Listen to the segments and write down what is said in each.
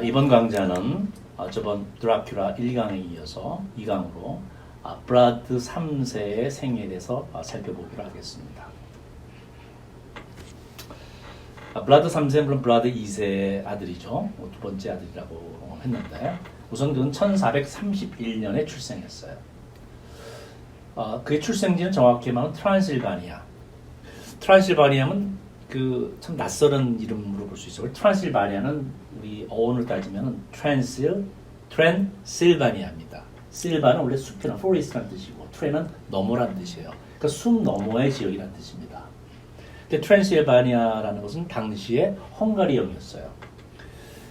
이번 강좌는 저번 드라큘라 1강에 이어서 2강으로 블라드 3세의 생애에 대해서 살펴보기로 하겠습니다. 블라드 3세는 물론 블라드 2세의 아들이죠. 두 번째 아들이라고 했는데 우선 그는 1431년에 출생했어요. 그의 출생지는 정확히 말하면 트란실바니아. 트란실바니아는 그 참 낯설은 이름으로 볼 수 있어요. 트란실바니아는 우리 어원을 따지면 트랜실바니아입니다. 실바는 원래 숲이나 포레스트라는 뜻이고 트랜은 너머라는 뜻이에요. 그러니까 숲 너머의 지역이라는 뜻입니다. 근데 트랜실바니아라는 것은 당시에 헝가리형이었어요.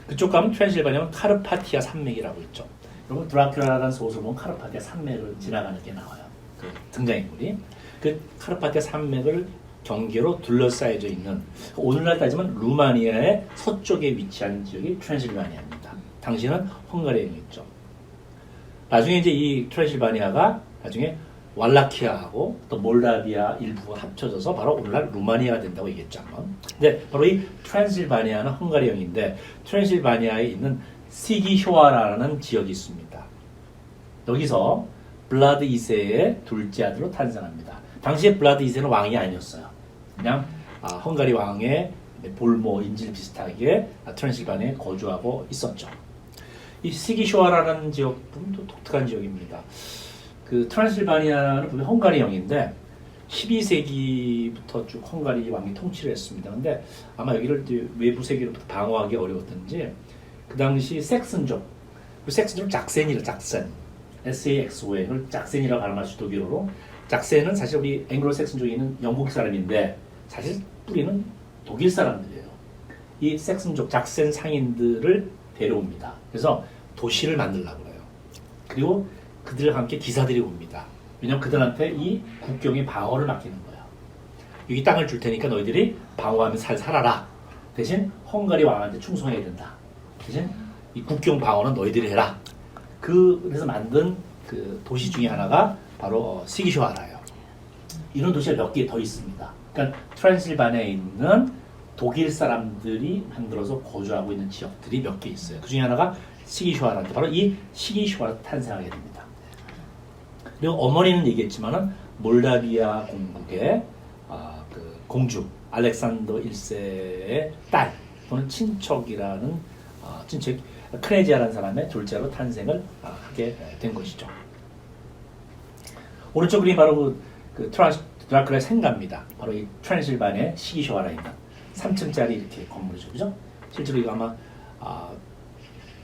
그쪽 가면 트랜실바니아는 카르파티아 산맥이라고 있죠. 여러분 드라큘라라는 소설 보면 카르파티아 산맥을 지나가는 게 나와요. 그 등장인물이 그 카르파티아 산맥을 경계로 둘러싸여져 있는 오늘날 따지면 루마니아의 서쪽에 위치한 지역이 트랜실바니아입니다. 당시는 헝가리형이었죠. 나중에 이제 이 트랜실바니아가 나중에 왈라키아하고 또 몰다비아 일부가 합쳐져서 바로 오늘날 루마니아가 된다고 얘기했죠 한번. 근데 바로 이 트랜실바니아는 헝가리형인데 트랜실바니아에 있는 시기효아라는 지역이 있습니다. 여기서 블라드 2세의 둘째 아들로 탄생합니다. 당시에 블라드 2세는 왕이 아니었어요. 그냥 헝가리 왕의 볼모 인질 비슷하게 트랜실바니아에 거주하고 있었죠. 이 시기쇼아라는 지역은 또 독특한 지역입니다. 그 트랜실바니아는 분명 헝가리형인데 12세기부터 쭉 헝가리 왕이 통치를 했습니다. 근데 아마 여기를 외부 세계로부터 방어하기 어려웠던지 그 당시 섹슨족, 그 섹슨족 작센이라 작센, SAXON을 작센이라고 발음할 수 독일어로. 작센은 사실 우리 앵글로색슨족에 있는 영국 사람인데 사실 뿌리는 독일 사람들이에요. 이 섹슨족 작센 상인들을 데려옵니다. 그래서 도시를 만들려고 해요. 그리고 그들과 함께 기사들이 옵니다. 왜냐하면 그들한테 이 국경의 방어를 맡기는 거야. 여기 땅을 줄 테니까 너희들이 방어하면서 살아라. 대신 헝가리 왕한테 충성해야 된다. 대신 이 국경 방어는 너희들이 해라. 그래서 만든 그 도시 중에 하나가 바로 시기쇼아라예요. 이런 도시가 몇 개 더 있습니다. 그러니까 트랜실바니아에 있는 독일 사람들이 만들어서 거주하고 있는 지역들이 몇 개 있어요. 그 중에 하나가 시기쇼아라인데 바로 이 시기쇼아가 탄생하게 됩니다. 그리고 어머니는 얘기했지만은 몰다비아 공국의 그 공주 알렉산더 1세의 딸 또는 친척이라는 친척 크레지아라는 사람의 둘째로 탄생을 하게 된 것이죠. 오른쪽 그림이 바로 그 드라큘라의 생가입니다. 바로 이 트랜실바니아의 시기쇼아라 있는 3층짜리 이렇게 건물이죠, 그죠? 실제로 이거 아마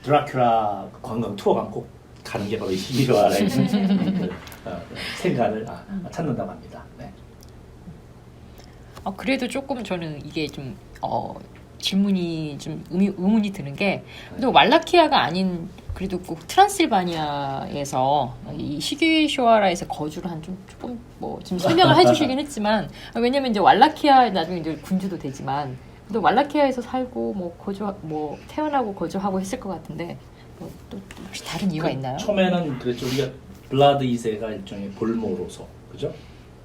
드라큘라 관광 투어 가면 꼭 가는 게 바로 이 시기쇼아라 있는 생가를 찾는다고 합니다. 네. 그래도 조금 저는 이게 좀 질문이 좀 의문이 드는 게 근데 왈라키아가 아닌 그래도 꼭 트란실바니아에서 이 시기쇼아라에서 거주를 한 조금 뭐 지금 설명을 해주시긴 했지만 왜냐면 이제 왈라키아 나중에 이제 군주도 되지만 또 왈라키아에서 살고 뭐 태어나고 거주하고 했을 것 같은데 또 혹시 다른 이유가 있나요? 처음에는 그랬죠. 우리가 블라드 2세가 일종의 볼모로서 그죠?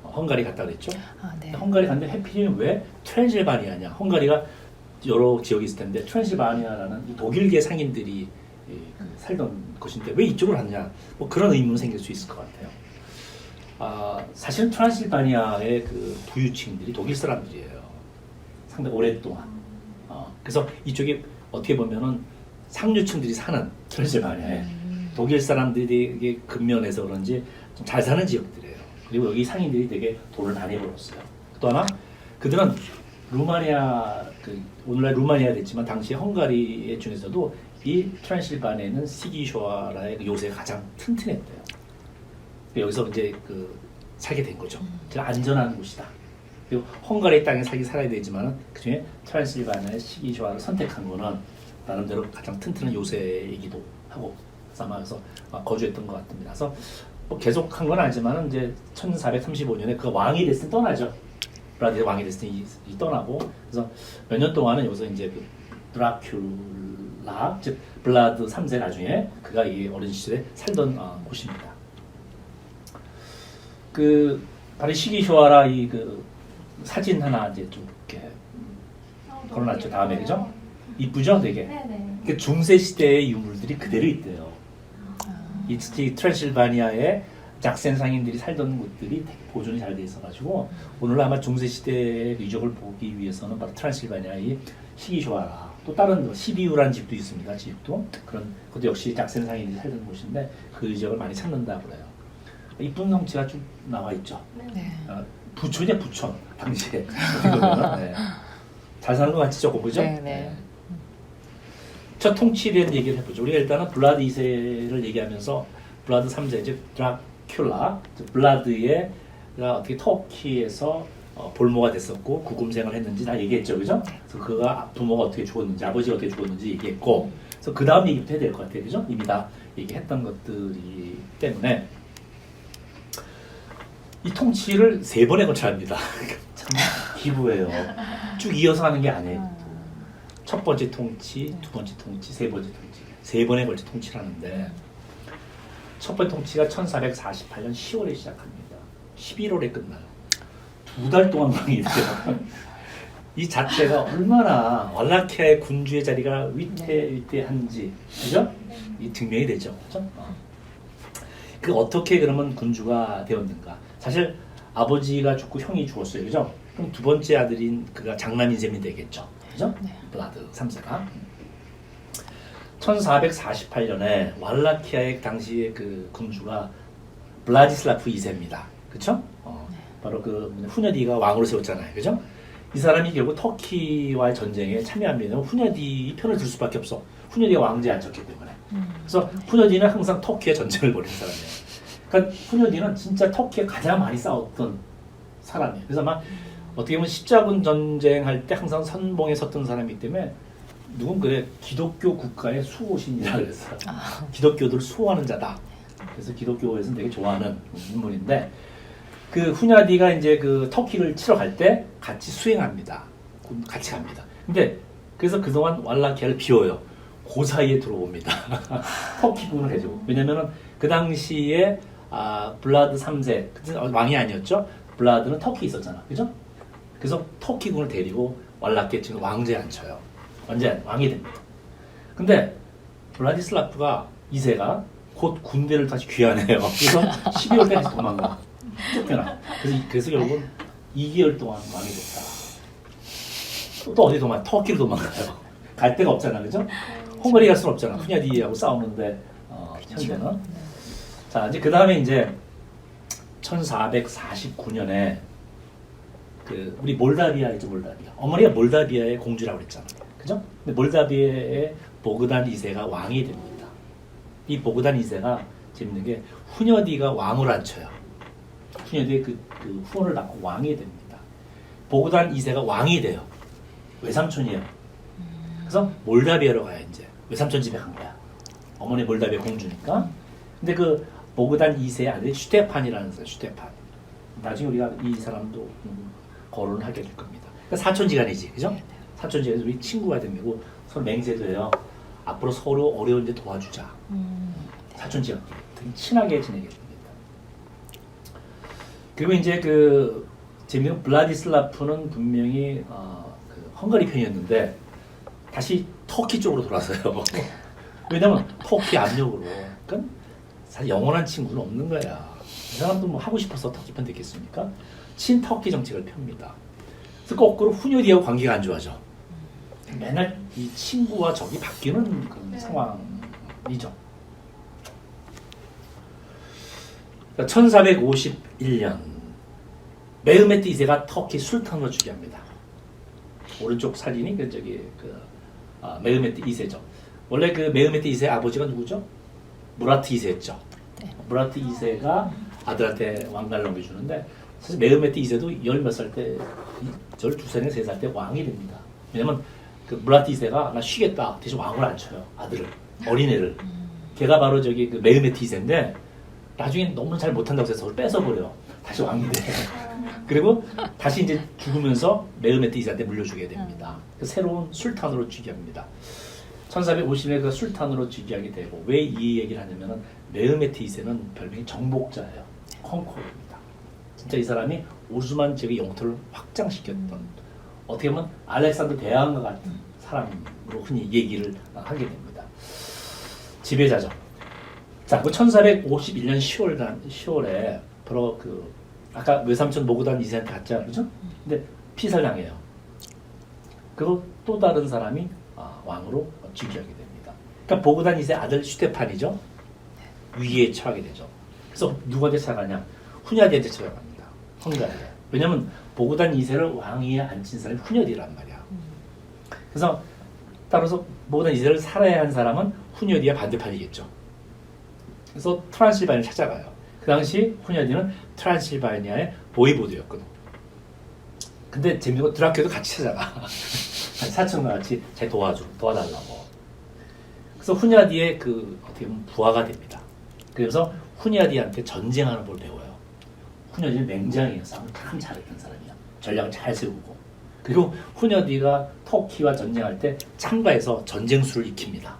헝가리 갔다 그랬죠. 네. 헝가리 갔는데 해필이면 왜 트랜실바니아냐? 헝가리가 여러 지역이 있을 텐데 트랜실바니아라는 독일계 상인들이 살던 곳인데 왜 이쪽으로 갔냐? 뭐 그런 의문이 생길 수 있을 것 같아요. 사실은 트랜실바니아의 그 부유층들이 독일 사람들이에요. 상당히 오랫동안. 그래서 이쪽에 어떻게 보면은 상류층들이 사는 트랜실바니아에 독일 사람들이 되게 근면해서 그런지 좀 잘 사는 지역들이에요. 그리고 여기 상인들이 되게 돈을 많이 벌었어요. 또 하나 그들은 루마니아 오늘날 루마니아 됐지만 당시 헝가리 중에서도 이 트랜실바니아에는 시기쇼아라의 요새가 가장 튼튼했대요. 여기서 이제 살게 된 거죠. 제일 안전한 곳이다. 그리고 헝가리 땅에 살아야 되지만 그 중에 트랜실바니아의 시기쇼아를 선택한 거는 나름대로 가장 튼튼한 요새이기도 하고 그래서 거주했던 것 같습니다. 그래서 뭐 계속 한 건 아니지만 이제 1435년에 그 왕이 됐을 때 떠나죠. 블라드 왕이 됐을 때 떠나고 그래서 몇 년 동안은 여기서 이제 그 드라큘라 즉 블라드 3세 나중에 그가 이 어린 시절에 살던 곳입니다. 그 바로 시기쇼아라 이 사진 하나 이제 좀 이렇게 걸어놨죠. 다음에 그죠? 이쁘죠, 되게. 네네. 그 중세 시대의 유물들이 그대로 있대요. 이 트랜실바니아에 작센 상인들이 살던 곳들이 되게 보존이 잘 돼 있어가지고 오늘 아마 중세 시대의 유적을 보기 위해서는 바로 트랜실바니아의 시기쇼아라, 또 다른 시비우라는 집도 있습니다. 집도 그런 것도 역시 작센 상인들이 살던 곳인데 그 유적을 많이 찾는다 그래요. 이쁜 성취가 좀 나와 있죠. 네. 부촌이야 부촌 당시에 어떻게 보면 네. 잘 사는 것 같이 조금 보죠. 네. 첫 통치에 대한 얘기를 해보죠. 우리가 일단은 블라드 2세를 얘기하면서 블라드 3세, 즉 드라큘라, 블라드가 어떻게 터키에서 볼모가 됐었고 구금생을 했는지 다 얘기했죠, 그죠? 그래서 그가 부모가 어떻게 죽었는지, 아버지가 어떻게 죽었는지 얘기했고, 그래서 그 다음 얘기부터 해야 될 것 같아요, 그죠? 이미 다 얘기했던 것들이 때문에 이 통치를 3번에 걸쳐 합니다. 참 기부예요. 쭉 이어서 하는 게 아니에요. 첫 번째 통치, 두 번째 통치, 세 번째 통치, 3번에 걸쳐 통치를 하는데 첫 번째 통치가 1448년 10월에 시작합니다. 11월에 끝나요. 2달 동안 왕이 돼요. 이 자체가 얼마나 왈라키아의 군주의 자리가 위태한지, 그죠? 이 증명이 되죠, 그죠? 그 어떻게 그러면 군주가 되었는가? 사실 아버지가 죽고 형이 죽었어요, 그죠? 그럼 두 번째 아들인 그가 장남인 셈이 되겠죠, 그죠? 블라드 3세가 1448년에 왈라키아의 당시의 그 군주가 블라디슬라프 2세입니다, 그렇죠? 바로 그 후녀디가 왕으로 세웠잖아요, 그죠? 이 사람이 결국 터키와의 전쟁에 참여하면 후녀디 편을 들 수밖에 없어. 후녀디가 왕제에 앉혔기 때문에. 그래서 후녀디는 항상 터키의 전쟁을 벌이는 사람이에요. 그러니까 후녀디는 진짜 터키에 가장 많이 싸웠던 사람이에요. 그래서 아마 어떻게 보면 십자군 전쟁할 때 항상 선봉에 섰던 사람이기 때문에 누군 그래 기독교 국가의 수호신이라 그랬어요. 기독교들을 수호하는 자다. 그래서 기독교에서는 되게 좋아하는 인물인데 그 후냐디가 이제 그 터키를 치러 갈 때 같이 수행합니다. 같이 갑니다. 근데 그래서 그동안 왈라키아를 비워요. 그 사이에 들어옵니다. 터키군을 해주고. 왜냐면은 그 당시에 블라드 3세, 그때는 왕이 아니었죠? 블라드는 터키 있었잖아. 그죠? 그래서 터키군을 데리고 왈라키아 지금 왕제에 앉혀요. 완전 왕이 됩니다. 근데 블라디슬라프가 2세가 곧 군대를 다시 귀환해요. 그래서 12월 때 다시 도망가. 쫓겨나. 그래서 결국은 2개월 동안 왕이 됐다. 또 어디 도망가? 터키로 도망가요. 갈 데가 없잖아, 그죠? 헝가리 갈 수는 없잖아. 후냐디하고 싸우는데 현재는. 자, 이제 그 다음에 이제 1449년에 그 우리 몰다비아 있죠, 몰다비아. 어머니가 몰다비아의 공주라고 그랬잖아, 그죠? 근데 몰다비아의 보그단 2세가 왕이 됩니다. 이 보그단 2세가 재밌는 게 후녀디가 왕을 앉혀요. 후녀디의 그 후원을 받고 왕이 됩니다. 보그단 2세가 왕이 돼요. 외삼촌이에요. 그래서 몰다비아로 가요, 이제. 외삼촌 집에 간 거야. 어머니 몰다비아 공주니까. 근데 그 보그단 2세의 아들이 슈테판이라는 사람, 슈테판. 나중에 우리가 이 사람도 거론을 하게 될 겁니다. 그러니까 사촌지간이지, 그죠? 사촌지간에서 우리 친구가 되고 서로 맹세도 해요. 앞으로 서로 어려운 데 도와주자. 사촌지간. 되게 친하게 지내게 됩니다. 그리고 이제 그 재미있는 블라디슬라프는 분명히 그 헝가리 편이었는데 다시 터키 쪽으로 돌아서요. 왜냐면 터키 압력으로. 그러니까 사실 영원한 친구는 없는 거야. 이 사람도 뭐 하고 싶어서 터키 편 됐겠습니까? 친터키 정책을 펴니다. 그래서 거꾸로 후녀디하고 관계가 안 좋아져. 맨날 이 친구와 적이 바뀌는 그런 상황이죠. 1451년 메흐메트 2세가 터키 술탄으로 즉위합니다. 오른쪽 사진이 메흐메트 2세죠. 원래 그 메흐메트 2세 아버지가 누구죠? 무라트 2세였죠. 네. 무라트 2세가 아들한테 왕관을 넘겨주는데 사실 메흐메트 2세도 10몇 살 때, 12살인가 3살 때 왕이 됩니다. 왜냐면 그 무라트 2세가 나 쉬겠다 대신 왕을 안 쳐요. 아들을, 어린애를. 걔가 바로 그 메흐메트 2세인데 나중에 너무 잘 못한다고 해서 뺏어버려. 다시 왕이 돼. 그리고 다시 이제 죽으면서 메흐메트 2세한테 물려주게 됩니다. 새로운 술탄으로 즉위합니다. 1450년에 그 술탄으로 즉위하게 되고 왜 이 얘기를 하냐면은 메흐메트 2세는 별명이 정복자예요. 컨코르입니다. 진짜 이 사람이 오스만 제국의 영토를 확장시켰던 어떻게 보면 알렉산더 대왕과 같은 사람으로 흔히 얘기를 하게 됩니다. 지배자죠. 자, 그 1451년 10월에 바로 그 아까 외삼촌 모구단 이세한테 갔잖아요, 그죠? 근데 피살당해요. 그리고 또 다른 사람이 왕으로 즉위하게 됩니다. 그러니까 보구단 이세 아들 슈테판이죠. 위기에 처하게 되죠. 그래서 누구한테 찾아가냐? 후냐디한테 찾아갑니다. 헝가리에. 왜냐면 보구단 2세를 왕위에 앉힌 사람이 후녀디란 말이야. 그래서 따라서 보구단 2세를 살아야 한 사람은 후녀디의 반대편이겠죠. 그래서 트란실바니아를 찾아가요. 그 당시 후녀디는 트란실바니아의 보이보드였거든. 근데 재밌는 건 드라큘도 같이 찾아가. 사촌과 같이 잘 도와달라고. 그래서 후냐디의 그 어떻게 보면 부하가 됩니다. 그래서 후냐디한테 전쟁하는 걸 배워요. 후냐디는 맹장이에요. 싸움을 참 잘했던 사람이야. 전략을 잘 세우고. 그리고 후냐디가 터키와 전쟁할 때 참가해서 전쟁수를 익힙니다.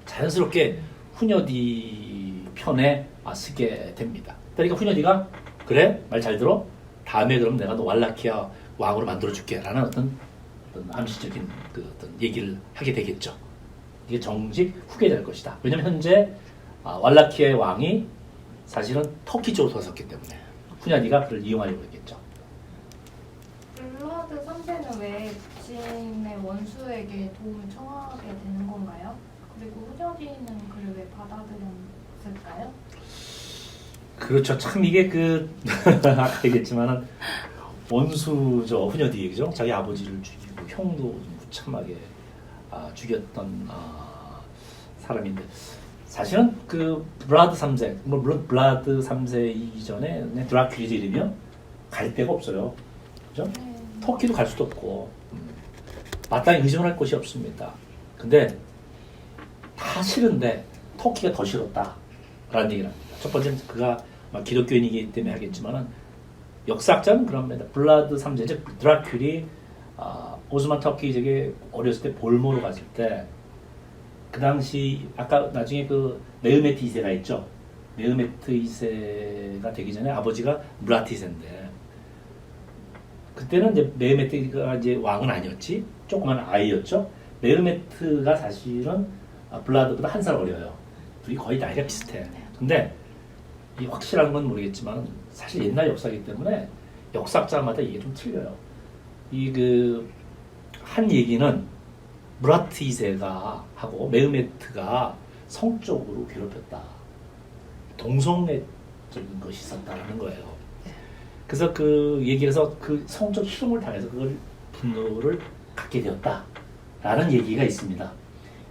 자연스럽게 후냐디 편에 서게 됩니다. 그러니까 후냐디가 그래? 말 잘 들어? 다음에 그럼 내가 너 왈라키아 왕으로 만들어줄게 라는 어떤 암시적인 그 어떤 얘기를 하게 되겠죠. 이게 정식 후계자일 것이다. 왜냐면 현재 왈라키아의 왕이 사실은 터키 쪽으로 돌아섰기 때문에 후냐디가 그걸 이용하려고 했겠죠. 블라드 3세는 왜 부친의 원수에게 도움을 청하게 되는 건가요? 그리고 후녀디는 그를 왜 받아들였을까요? 그렇죠. 참 이게 아까 얘기했지만은 원수죠. 후녀디 그죠? 자기 아버지를 죽이고 형도 좀 무참하게 죽였던 사람인데 사실은 그 블라드 3세 물론 블라드 3세 이전에 드라큘리즈 이르면 갈 데가 없어요. 그죠? 터키도 갈 수도 없고 마땅히 의존할 곳이 없습니다. 근데 다 싫은데 터키가 더 싫었다라는 얘기를 합니다. 첫 번째는 그가 기독교인이기 때문에 하겠지만은 역사학자는 그럽니다. 블라드 3세 즉 드라큘이 오스만 터키족에 어렸을 때 볼모로 갔을 때 그 당시 아까 나중에 그 메흐메트 2세가 있죠. 메흐메트 2세가 되기 전에 아버지가 무라트 2세인데 그때는 이제 메흐메트가 이제 왕은 아니었지. 조그만 아이였죠. 메흐메트가 사실은 블라드보다 한 살 어려요. 둘이 거의 나이가 비슷해. 근데 이 확실한 건 모르겠지만 사실 옛날 역사이기 때문에 역사학자마다 이게 좀 틀려요. 한 얘기는 무라트 2세가 하고 메흐메트가 성적으로 괴롭혔다. 동성애적인 것이 있었다라는 거예요. 그래서 그 얘기를 해서 그 성적 희롱을 당해서 그걸 분노를 갖게 되었다라는 얘기가 있습니다.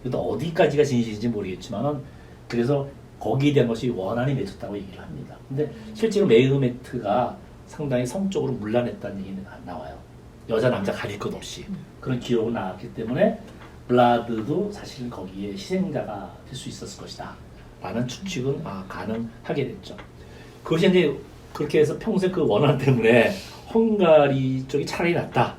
이것도 어디까지가 진실인지 모르겠지만은 그래서 거기에 대한 것이 원한이 맺혔다고 얘기를 합니다. 근데 실제로 메흐메트가 상당히 성적으로 문란했다는 얘기가 나와요. 여자 남자 가릴 것 없이 그런 기록이 나왔기 때문에 블라드도 사실은 거기에 희생자가 될 수 있었을 것이다 라는 추측은 가능하게 됐죠. 그것이 이제 그렇게 해서 평소에 그 원한 때문에 헝가리 쪽이 차라리 낫다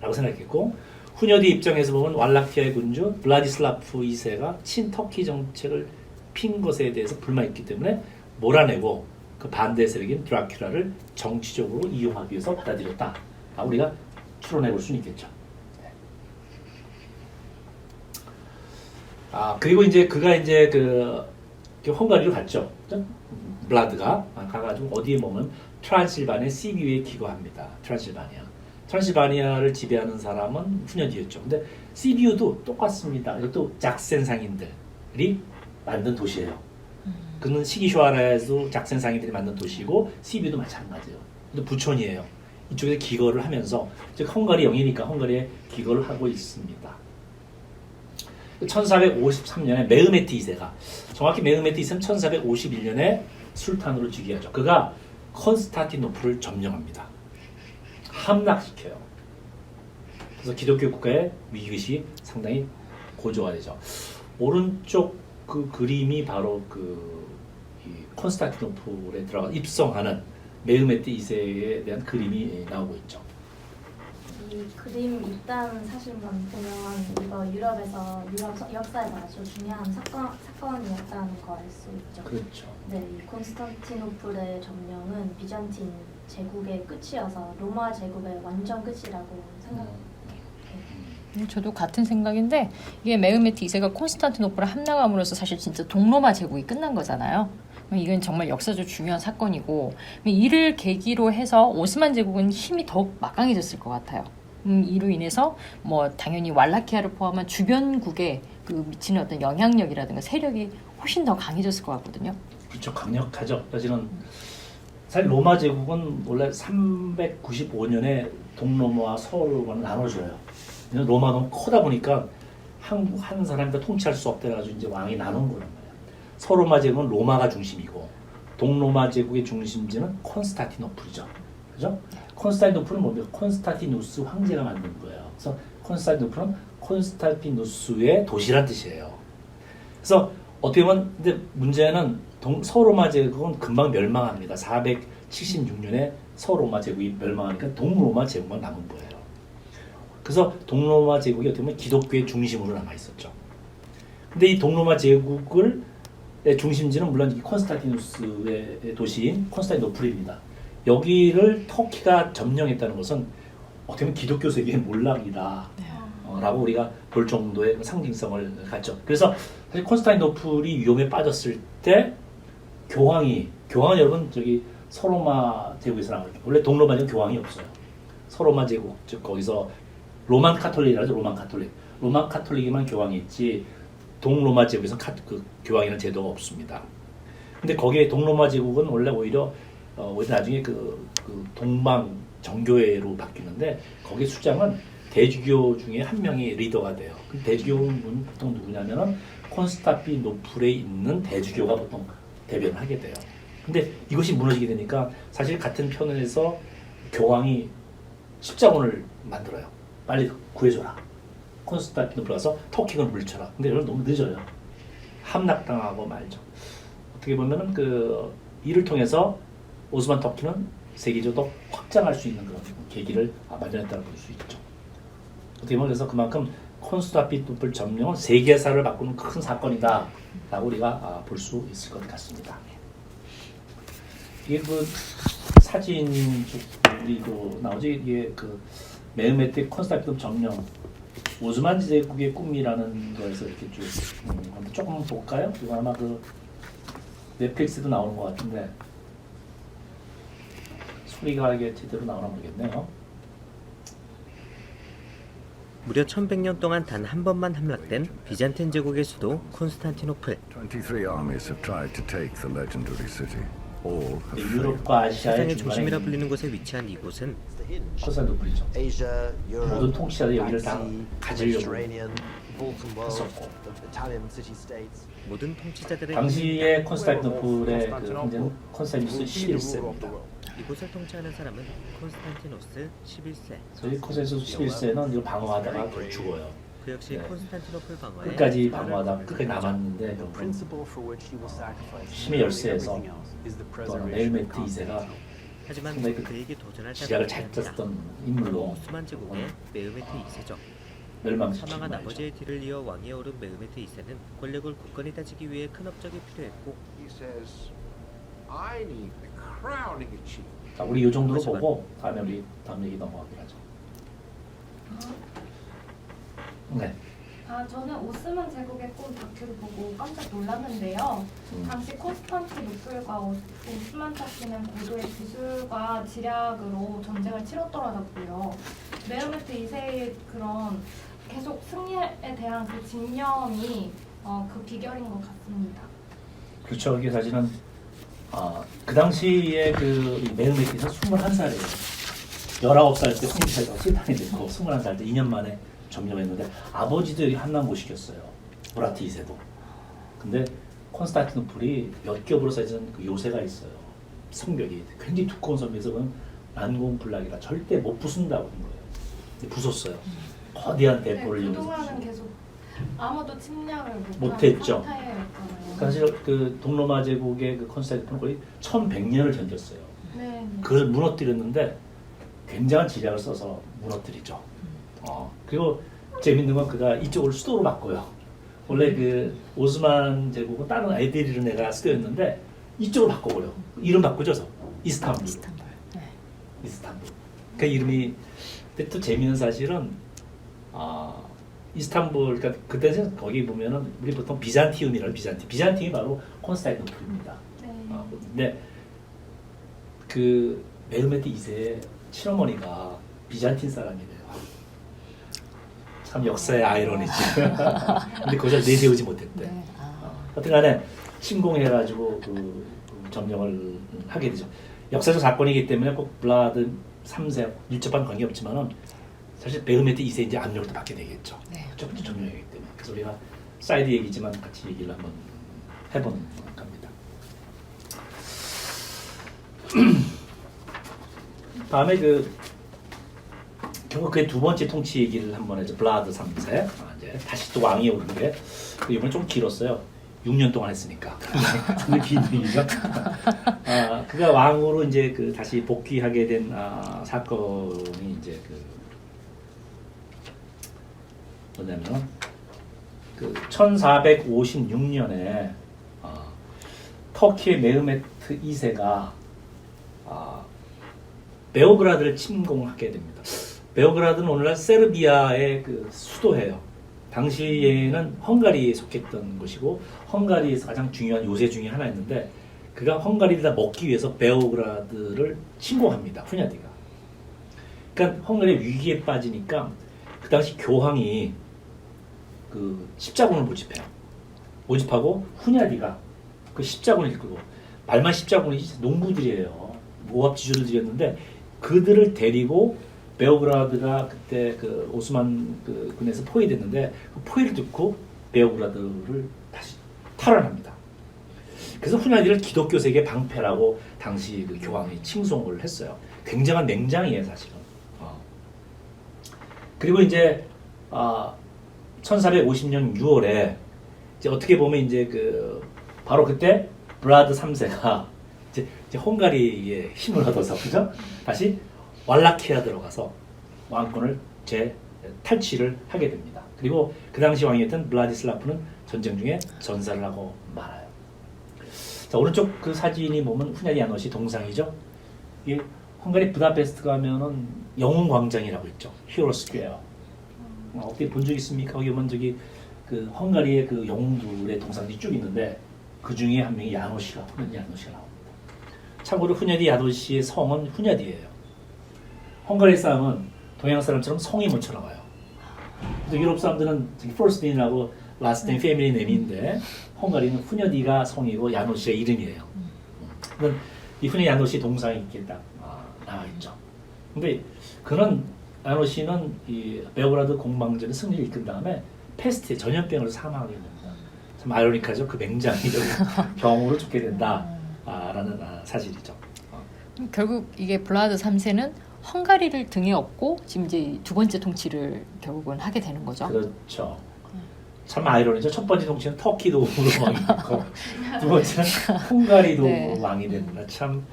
라고 생각했고 후녀디 입장에서 보면 왈라키아의 군주 블라디슬라프 2세가 친터키 정책을 핀 것에 대해서 불만이 있기 때문에 몰아내고 그 반대 세력인 드라큘라를 정치적으로 이용하기 위해서 받아들였다. 우리가 추론해 볼 수는 있겠죠. 그리고 이제 그가 이제 헝가리로 갔죠. 그죠? 블라드가 가가지고 어디에 머면 트란실바니아 시비우에 기거합니다. 트란실바니아를 지배하는 사람은 후녀디였죠. 근데 시비우도 똑같습니다. 이것도 작센 상인들이 만든 도시예요. 그는 시기쇼아라에서 작센 상인들이 만든 도시고 시비우도 마찬가지예요. 근데 부촌이에요. 이쪽에서 기거를 하면서 즉 헝가리 영이니까 헝가리에 기거를 하고 있습니다. 1453년에 메흐메트 2세가 정확히 메흐메트 2세는 1451년에 술탄으로 즉위하죠. 그가 콘스탄티노플을 점령합니다. 함락시켜요. 그래서 기독교 국가의 위기의식이 상당히 고조가 되죠. 오른쪽 그 그림이 바로 이 콘스탄티노플에 들어가 입성하는 메흐메트 2세에 대한 그림이 나오고 있죠. 이 그림 일단 사실만 보면 이거 유럽 역사에서 아주 중요한 사건이었다는 걸 알 수 있죠. 그렇죠. 네, 이 콘스탄티노플의 점령은 비잔틴 제국의 끝이어서 로마 제국의 완전 끝이라고 생각해요. 저도 같은 생각인데 이게 메흐메트 2세가 콘스탄티노플을 함락함으로써 사실 진짜 동로마 제국이 끝난 거잖아요. 이건 정말 역사적 중요한 사건이고 이를 계기로 해서 오스만 제국은 힘이 더욱 막강해졌을 것 같아요. 이로 인해서 뭐 당연히 왈라키아를 포함한 주변국에 그 미치는 어떤 영향력이라든가 세력이 훨씬 더 강해졌을 것 같거든요. 그렇죠. 강력하죠. 사실 로마 제국은 원래 395년에 동로마와 서로마를 나눠줘요. 로마 너무 크다 보니까 한 사람이 다 통치할 수 없다 해가지고 이제 왕이 나눈 거란 말이에요. 서로마 제국은 로마가 중심이고 동로마 제국의 중심지는 콘스탄티노플이죠. 그죠? 콘스탄티노플은 뭡니까? 콘스탄티누스 황제가 만든 거예요. 그래서 콘스탄티노플은 콘스탄티누스의 도시란 뜻이에요. 그래서 어떻게 보면 근데 문제는 서로마 제국은 금방 멸망합니다. 476년에 서로마 제국이 멸망하니까 동로마 제국만 남은 거예요. 그래서 동로마 제국이 어떻게 보면 기독교의 중심으로 남아 있었죠. 근데 이 동로마 제국을 중심지는 물론 이 콘스탄티누스의 도시인 콘스탄티노플입니다. 여기를 터키가 점령했다는 것은 어떻게 보면 기독교 세계의 몰락이다. 라고 우리가 볼 정도의 상징성을 갖죠. 그래서 사실 콘스탄티노플이 위험에 빠졌을 때 교황이 여러분 저기 서로마 제국에서 나온 거죠. 원래 동로마 제국 교황이 없어요. 서로마 제국 즉 거기서 로만 카톨릭이라죠. 로만 카톨릭에만 교황이 있지 동로마 제국에서 그 교황이라는 제도가 없습니다. 근데 거기에 동로마 제국은 원래 오히려 나중에 그 동방 정교회로 바뀌는데 거기 수장은 대주교 중에 한 명이 리더가 돼요. 그 대주교는 보통 누구냐면은 콘스탄티노플에 있는 대주교가 보통 대변을 하게 돼요. 근데 이것이 무너지게 되니까 사실 같은 편에서 교황이 십자군을 만들어요. 빨리 구해줘라. 콘스탄티노플 가서 터키군을 물쳐라. 근데 이건 너무 늦어요. 함락당하고 말죠. 어떻게 보면은 이를 통해서 오스만 터키는 세계적으로 확장할 수 있는 그런 계기를 마련했다고 볼 수 있죠. 어떻게 보면 그래서 그만큼 콘스탄티노플 점령은 세계사를 바꾸는 큰 사건이다라고 우리가 볼 수 있을 것 같습니다. 이게 사진도 나오지. 이게 메흐메트 콘스탄티노플 점령 오스만 제국의 꿈이라는 거에서 이렇게 쭉 조금 볼까요? 이거 아마 넷플릭스도 나오는 것 같은데 소리가 이게 제대로 나오나 모르겠네요. 무려 1100년 동안 단 한 번만 함락된 비잔틴 제국의 수도 콘스탄티노플. 23 armies have tried to take the legendary city. All have failed. 유럽과 아시아의 세상의 중간에 중심이라 있는 불리는 곳에 위치한 이곳은 콘스탄티노플이죠. Asia, Europe, 모든 통치자들이 여기를 다 Black Sea, 가지려고 Mediterranean, Balkan world, 했었고 the Italian city-states. 모든 통치자들의 당시의 콘스탄티노플의 황제는 콘스탄티누스 11세입니다. 이곳을 통치하는 사람은 콘스탄티노스 11세. 저희 콘스탄티누스 11세는 이걸 방어하다가 죽어요. 그 역시 네. 콘스탄티노플 방어에 끝까지 방어하다가 끝까지 남았는데 결국은 principle for which he will sacrifice 힘의 열쇠에서 everything else is the 또 preservation 메흐메트 of 2세가 하지만 상당히 그에게 도전할 지략을 자격이 잘 아니다. 짰던 인물로 오스만 제국의 메흐메트 2세죠. 멸망시키고 사망한 말이죠. 아버지의 뒤를 이어 왕위에 오른 메흐메트 2세는 권력을 굳건히 다지기 위해 큰 업적이 필요했고 He says, I need the crowning achievement. 자, 우리 이 정도로 보고 다음에 우리 다음 얘기 넘어가기로 하죠. 네. 저는 오스만 제국의 꿈 다큐를 보고 깜짝 놀랐는데요. 당시 콘스탄티노플과 오스만 터키는 고도의 기술과 지략으로 전쟁을 치렀더라고요. 메흐메트 2세의 그런 계속 승리에 대한 그 집념이 그 비결인 것 같습니다. 그렇죠. 이게 사실은 그 당시에 메흐메트는 21살이에요. 19살 때 황제가 실탄이 됐고 21살 때 2년 만에 점령했는데 아버지도 여기 한남 못 시켰어요. 무라트 2세도. 근데 콘스탄티노플이 몇 겹으로 쌓여진 요새가 있어요. 성벽이 굉장히 두꺼운 성벽에서 그건 난공불락이라 절대 못 부순다고 한 거예요. 근데 부쉈어요. 거대한 대포를 이용해서. 그동안은 계속 아무도 침략을 못했죠. 상태였잖아요. 사실 동로마 제국의 콘스탄티노플은 거의 1100년을 견뎠어요. 네. 그걸 무너뜨렸는데 굉장한 지략을 써서 무너뜨리죠. 그리고 재밌는 건 그가 이쪽을 수도로 바꿔요. 원래 오스만 제국은 다른 에디르네가 수도였는데 이쪽으로 바꿔버려. 이름 바꾸죠. 이스탄불. 네. 이스탄불. 그 이름이 근데 또 재미있는 사실은 이스탄불, 그러니까 그때는 거기 보면은 우리 보통 비잔티움이라고 비잔티움이 바로 콘스탄티노플입니다. 네. 근데 그 메흐메트 2세의 친어머니가 비잔틴 사람이래요. 참 역사의 아이러니지. 근데 거기서 내세우지 못했대. 네. 하여튼간에 침공해가지고 그 점령을 하게 되죠. 역사적 사건이기 때문에 꼭 블라드 3세 밀접한 관계 없지만은 사실 메흐메트 2세 이제 압력을 또 받게 되겠죠. 네. 첫 번째 점령이기 때문에. 그래서 우리가 사이드 얘기지만 같이 얘기를 한번 해보는 겁니다. 다음에 결국 그의 두 번째 통치 얘기를 한번 해죠. 블라드 3세. 이제 다시 또 왕이 오는데 이번에 좀 길었어요. 6년 동안 했으니까. 근데 긴 얘기죠. 그가 왕으로 이제 다시 복귀하게 된 사건이 이제 뭐냐면 1456년에 터키의 메흐메트 2세가 베오그라드를 침공하게 됩니다. 베오그라드는 오늘날 세르비아의 수도예요. 당시에는 헝가리에 속했던 곳이고 헝가리에서 가장 중요한 요새 중에 하나였는데 그가 헝가리를 다 먹기 위해서 베오그라드를 침공합니다. 후냐디가. 그러니까 헝가리의 위기에 빠지니까 그 당시 교황이 십자군을 모집해요. 모집하고 후냐디가 그 십자군을 이끌고 말만 십자군이지 농부들이에요. 모압지주들이었는데 그들을 데리고 베오그라드가 그때 오스만 군에서 포위됐는데 그 포위를 듣고 베오그라드를 다시 탈환합니다. 그래서 후냐디를 기독교 세계 방패라고 당시 교황이 칭송을 했어요. 굉장한 맹장이에요, 사실은. 그리고 이제 1450년 6월에 이제 어떻게 보면 이제 바로 그때 블라드 3세가 이제 헝가리에 힘을 얻어서 그죠? 다시 왈라키아 들어가서 왕권을 탈취를 하게 됩니다. 그리고 그 당시 왕이었던 블라디슬라프는 전쟁 중에 전사를 하고 말아요. 자, 오른쪽 사진이 보면 후냐디 야노시 동상이죠. 이게 헝가리 부다페스트 가면은 영웅 광장이라고 있죠. 히어로 스퀘어. 어떻게 본 적 있습니까? 거기 보면 헝가리의 영웅들의 동상들이 쭉 있는데 그 중에 한 명이 야노시가 나옵니다. 참고로 후냐디 야노시의 성은 후냐디예요. 헝가리 사람은 동양 사람처럼 성이 못 쳐나가요. 그래서 유럽 사람들은 first name이라고 last name, family name인데 헝가리는 후냐디가 성이고 야노시가 이름이에요. 이 후냐디 야노시 동상이 이렇게 딱 나와 있죠. 근데 야노시는 이 베오그라드 공방전의 승리를 이끈 다음에 페스트에 전염병으로 사망하게 됩니다. 참 아이러니하죠. 그 맹장이 병으로 죽게 된다라는 사실이죠. 결국 이게 블라드 3세는 헝가리를 등에 업고 지금 이제 두 번째 통치를 결국은 하게 되는 거죠. 그렇죠. 참 아이러니죠. 첫 번째 통치는 터키도 왕이 됐고 두 번째는 헝가리도 네. 왕이 됩니다. 참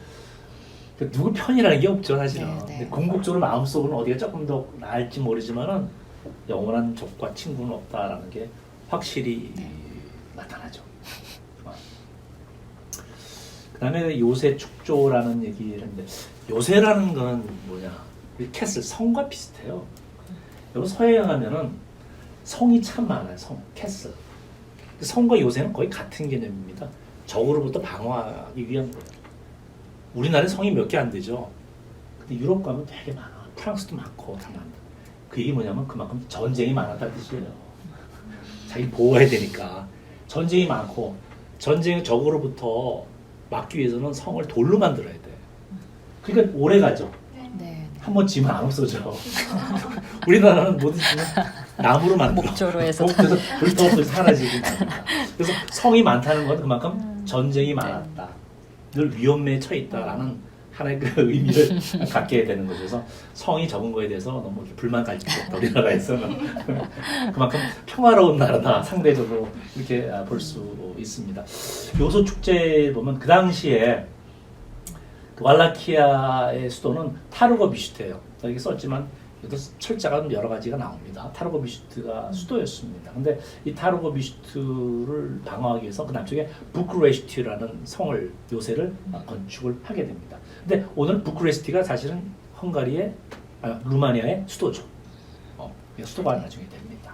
누구 편이라는 게 없죠, 사실은. 네, 네. 근데 궁극적으로 마음속으로는 어디가 조금 더 나을지 모르지만은 영원한 적과 친구는 없다라는 게 확실히 나타나죠. 그다음에 요새 축조라는 얘기를 했는데 요새라는 거는 뭐냐? 우리 캐슬 성과 비슷해요. 여러분 서해안 하면은 성이 참 많아요. 캐슬. 성과 요새는 거의 같은 개념입니다. 적으로부터 방어하기 위한 거예요. 우리나라에 성이 몇 개 안 되죠. 근데 유럽 가면 되게 많아. 프랑스도 많고 다 많다. 그 얘기 뭐냐면 그만큼 전쟁이 많았다는 뜻이에요. 자기 보호해야 되니까. 전쟁이 많고 전쟁 적으로부터 막기 위해서는 성을 돌로 만들어야 돼. 그러니까 오래 가죠. 네. 한번 지면 안 없어져. 우리나라는 뭐든 지면 나무로 만들어. 목조로 해서. 그래서 불도 없어서 사라지고. 그래서 성이 많다는 건 그만큼 전쟁이 많았다. 늘 위험에 처했다라는 하나의 의미를 갖게 되는 거죠. 그래서 성이 적은 거에 대해서 너무 불만 가질 수 없다. 우리나라에서는. 그만큼 평화로운 나라다. 상대적으로 이렇게 볼 수 있습니다. 요소 축제 보면 그 당시에 왈라키아의 수도는 타르고비슈트예요. 여기 썼지만 여기도 철자가 여러 가지가 나옵니다. 타르고비슈트가 수도였습니다. 근데 이 타르고비슈트를 방어하기 위해서 그 남쪽에 부쿠레슈티라는 성을 요새를 건축을 하게 됩니다. 근데 오늘 부쿠레슈티가 사실은 루마니아의 수도죠. 수도가 나중에 됩니다.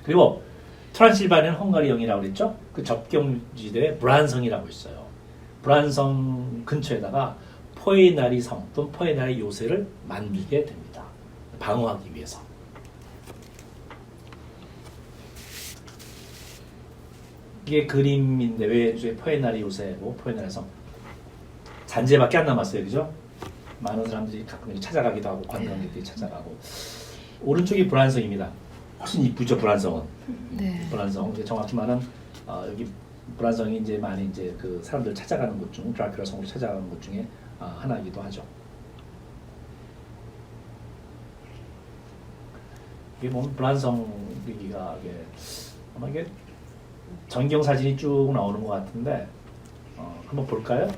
그리고 트란실바니아는 헝가리형이라고 그랬죠. 그 접경지대에 브란성이라고 있어요. 브란성 근처에다가 포에나리 성 또는 포에나리 요새를 만들게 됩니다. 방어하기 위해서. 이게 그림인데 왜 포에나리 요새고 포에나리 성 잔재밖에 안 남았어요, 그죠? 많은 사람들이 가끔 찾아가기도 하고 관광객들이 찾아가고 오른쪽이 브란성입니다. 훨씬 이쁘죠, 브란성은. 네. 브란성. 정확히 말하면 여기 브란성이 이제 많이 이제 그 사람들 찾아가는 곳 중 드라큘라 성으로 찾아가는 곳 중에 하나이기도 하죠. 이게 보면 브란성 여기가 이게 아마 이게 전경 사진이 쭉 나오는 것 같은데 한번 볼까요?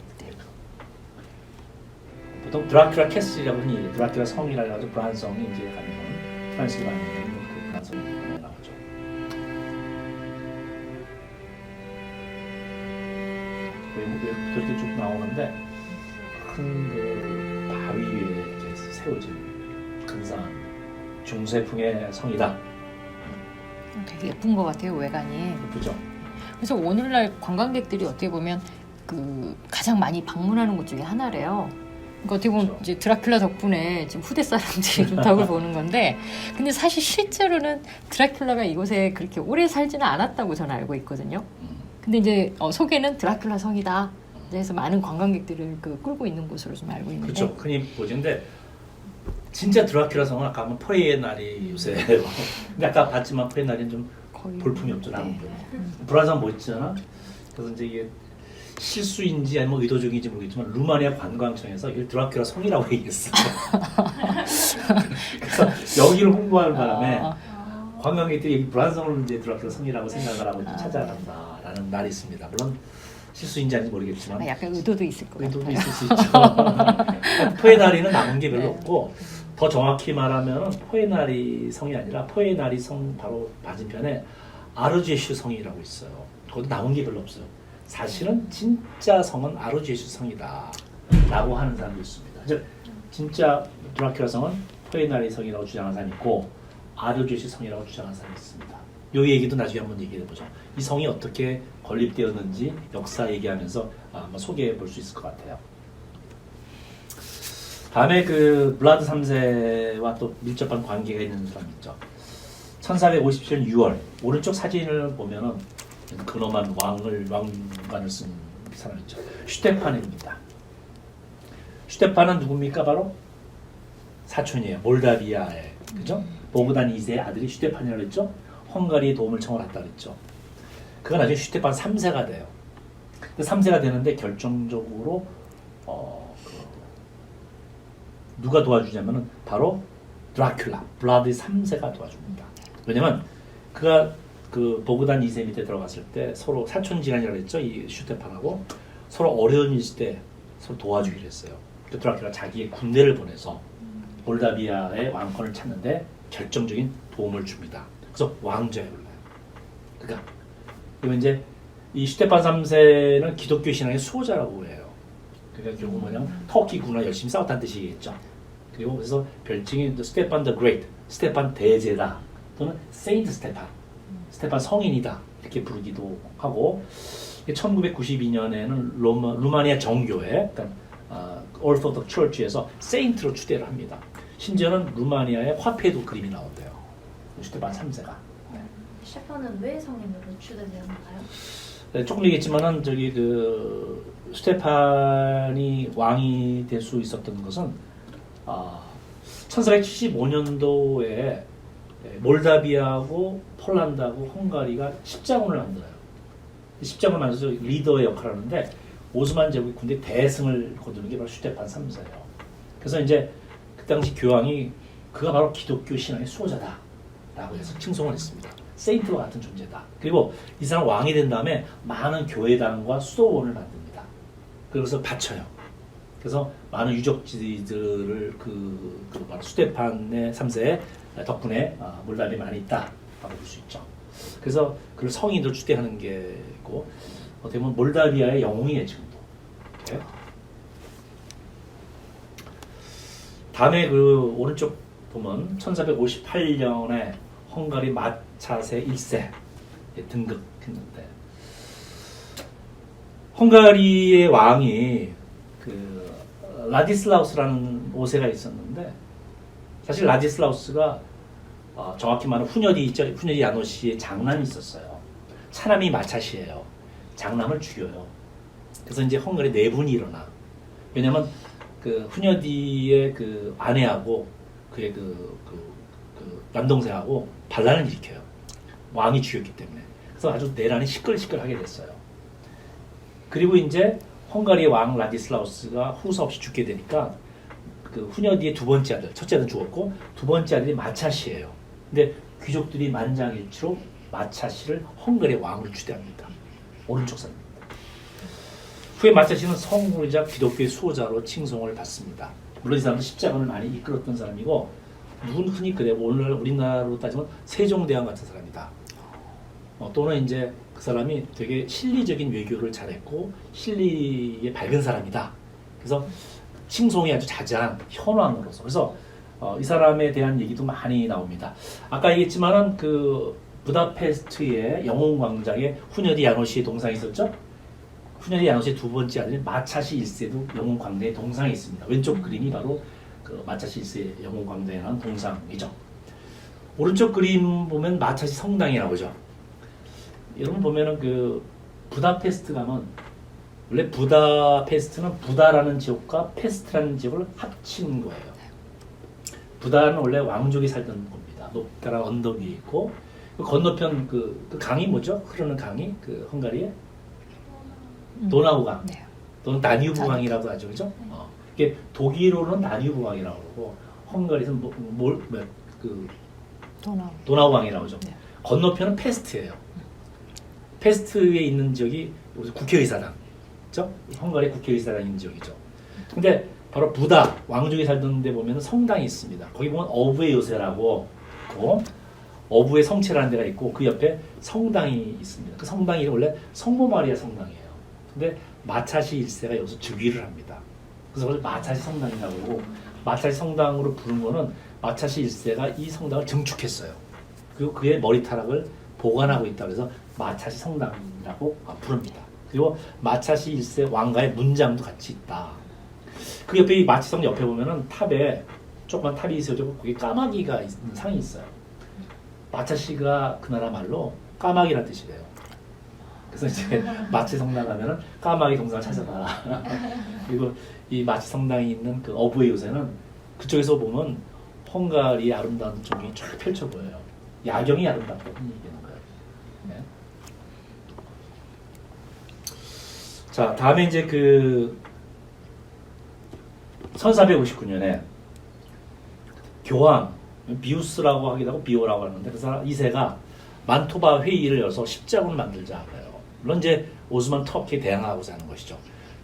보통 드라큘라 캐슬이라고 흔히 드라큘라 성이라 해가지고 브란성이 이제 가면 트란실바니아에 있는 그 브란성이 나오죠. 외국부터 이렇게 쭉 나오는데 큰 그 바위 위에 이렇게 세워진 근사한 중세풍의 성이다. 되게 예쁜 것 같아요, 외관이. 예쁘죠? 그래서 오늘날 관광객들이 어떻게 보면 그 가장 많이 방문하는 곳 중에 하나래요. 그러니까 어떻게 보면 그렇죠. 이제 드라큘라 덕분에 지금 후대 사람들이 좀 덕을 보는 건데, 근데 사실 실제로는 드라큘라가 이곳에 그렇게 오래 살지는 않았다고 저는 알고 있거든요. 근데 이제 소개는 드라큘라 성이다. 그래서 많은 관광객들을 끌고 있는 곳으로 좀 알고 있는데. 그렇죠. 흔히 보지인데 진짜 드라큘라 성은 아까 하면 포에나리 요새예요. 근데 아까 봤지만 포에나리는 좀 거의 볼품이 없죠. 나무 네. 브라자 멋있잖아. 그래서 이제 이게 실수인지 아니면 의도적인지 모르겠지만 루마니아 관광청에서 이걸 드라큘라 성이라고 얘기했어. 그래서 여기를 홍보하는 바람에 관광객들이 브란성을 이제 드라큘라 성이라고 생각을 하고 찾아간다라는 말이 있습니다. 물론 실수인지 아닌지 모르겠지만 약간 의도도 있을 것 같아요. 의도도 있을 수 있죠. 포에나리는 남은 게 별로 없고 더 정확히 말하면 포에나리 성이 아니라 포에나리 성 바로 맞은편에 아르제슈 성이라고 있어요. 거기도 남은 게 별로 없어요. 사실은 진짜 성은 아르제슈 성이다 라고 하는 사람도 있습니다. 즉 진짜 드라큘라 성은 포에나리 성이라고 주장하는 사람이 있고 아르제슈 성이라고 주장하는 사람이 있습니다. 이 얘기도 나중에 한번 얘기해보죠. 이 성이 어떻게 건립되었는지 역사 얘기하면서 한번 소개해 볼 수 있을 것 같아요. 다음에 그 블라드 3세와 또 밀접한 관계가 있는 사람 있죠. 1457년 6월 오른쪽 사진을 보면은 근엄한 왕관을 쓴 사람 있죠. 슈테판입니다. 슈테판은 누굽니까? 바로 사촌이에요. 몰다비아의 그죠? 보그단 2세의 아들이 슈테판이라고 했죠. 헝가리의 도움을 청하였다 그랬죠. 그가 나중에 슈테판 3세가 돼요. 3세가 되는데 결정적으로 누가 도와주냐면은 바로 드라큘라, 블라드 3세가 도와줍니다. 왜냐면 그가 그 보그단 2세 밑에 들어갔을 때 서로 사촌지간이라고 했죠. 이 슈테판하고 서로 어려운 일 때 서로 도와주기로 했어요. 드라큘라 자기의 군대를 보내서 몰다비아의 왕권을 찾는데 결정적인 도움을 줍니다. 그래서 왕자에 올라요. 그러니까 그리고 이제 이 슈테판 3세는 기독교 신앙의 수호자라고 해요. 그러니까 결국 뭐냐면 터키군과 열심히 싸웠다는 뜻이겠죠. 그리고 그래서 별칭이 스테판 더 그레이트, 스테판 대제다 또는 세인트 스테판, 스테판 성인이다 이렇게 부르기도 하고 1992년에는 루마니아 정교회, 그러니까 오르토독 처치에서 세인트로 추대를 합니다. 심지어는 루마니아의 화폐도 그림이 나온대요. 슈테판 3세가. 셰퍼는 왜 성인으로 추대되었나요? 네, 조금 얘기했지만은 저기 그 스테판이 왕이 될 수 있었던 것은 1475년도에 몰다비아하고 폴란드하고 헝가리가 십자군을 만들어요. 십자군을 만들어서 리더의 역할을 하는데 오스만 제국의 군대 대승을 거두는 게 바로 슈테판 3세예요. 그래서 이제 그 당시 교황이 그가 바로 기독교 신앙의 수호자다라고 해서 칭송을 했습니다. 세인트와 같은 존재다. 그리고 이 사람 왕이 된 다음에 많은 교회당과 수도원을 만듭니다. 그래서 바쳐요. 그래서 많은 유적지들을 바로 슈테판의 3세의 덕분에 몰다비아에 많이 있다라고 볼 수 있죠. 그래서 그를 성인으로 추대하는 게고 어떻게 보면 몰다비아의 영웅이에요 지금도. 네? 다음에 그 오른쪽 보면 1458년에 헝가리 차세 1세에 등극했는데 헝가리의 왕이 그 라디슬라우스라는 5세가 있었는데 사실 라디슬라우스가 정확히 말하면 훈여디 야노시의 장남이 있었어요. 차남이 마차시예요. 장남을 죽여요. 그래서 이제 헝가리 내분이 일어나. 왜냐면 그 훈여디의 그 아내하고 그의 그 남동생하고 반란을 일으켜요. 왕이 죽였기 때문에. 그래서 아주 내란이 시끌시끌하게 됐어요. 그리고 이제 헝가리의 왕 라디슬라우스가 후사 없이 죽게 되니까 그 훈여디의 두 번째 아들, 첫째 아들은 죽었고 두 번째 아들이 마차시예요. 근데 귀족들이 만장일치로 마차시를 헝가리의 왕으로 추대합니다. 오른쪽 사람입니다. 후에 마차시는 성공이자 기독교의 수호자로 칭송을 받습니다. 물론 이 사람은 십자가를 많이 이끌었던 사람이고 누군 흔히 그래 오늘 우리나라로 따지면 세종대왕 같은 사람이다. 또는 이제 그 사람이 되게 실리적인 외교를 잘했고 실리에 밝은 사람이다. 그래서 칭송이 아주 자자한 현왕으로서 그래서 이 사람에 대한 얘기도 많이 나옵니다. 아까 얘기했지만은 그 부다페스트의 영웅광장에 훈여디 야노시의 동상이 있었죠. 훈여디 야노시의 두 번째 아들 마차시 1세도 영웅광장에 동상이 있습니다. 왼쪽 그림이 바로 그 마차시 1세 영웅광장에 나온 동상이죠. 오른쪽 그림 보면 마차시 성당이 나오죠. 여러분 보면은 그 부다페스트 가면 원래 부다페스트는 부다라는 지역과 페스트라는 지역을 합친 거예요. 부다는 원래 왕족이 살던 곳입니다. 높다란 언덕 위에 있고 그 건너편 그 강이 뭐죠? 흐르는 강이 그 헝가리에 도나우강, 네. 또는 다뉴브 강이라고 하죠, 그죠? 이게 독일어로는 다뉴브 강이라고 그러고 헝가리에서는 도나우 강이라고 하죠. 네. 건너편은 페스트예요. 페스트에 있는 지역이 국회의사당, 그죠? 헝가리 국회의사당이 있는 지역이죠. 근데 바로 부다 왕족이 살던 데 보면 성당이 있습니다. 거기 보면 어부의 요새라고 있고 어부의 성체라는 데가 있고 그 옆에 성당이 있습니다. 그 성당이 원래 성모 마리아 성당이에요. 근데 마차시 1세가 여기서 즉위를 합니다. 그래서 그걸 마차시 성당이라고 하고 마차시 성당으로 부른 거는 마차시 1세가 이 성당을 증축했어요. 그리고 그의 머리카락을 보관하고 있다 그래서 마차시 성당이라고 부릅니다. 그리고 마차시 1세 왕가의 문장도 같이 있다. 그 옆에 이 마차시 성당 옆에 보면은 탑에 조그만 탑이 있어요. 거기 까마귀가 있는 상이 있어요. 마차시가 그 나라 말로 까마귀란 뜻이래요. 그래서 이제 마차시 성당 가면은 까마귀 동상을 찾아봐라. 그리고 이 마차시 성당이 있는 그 어부의 요새는 그쪽에서 보면 헝가리의 아름다운 조경이 쫙 펼쳐 보여요. 야경이 아름답다고 얘기하는 거예요. 네. 자, 다음에 이제 그 1459년에 교황 비우스라고 하기도 하고 비오라고 하는데 그 사람 2세가 만토바 회의를 열어서 십자군을 만들자 그래요. 물론 이제 오스만 터키에 대항하고자 하는 것이죠.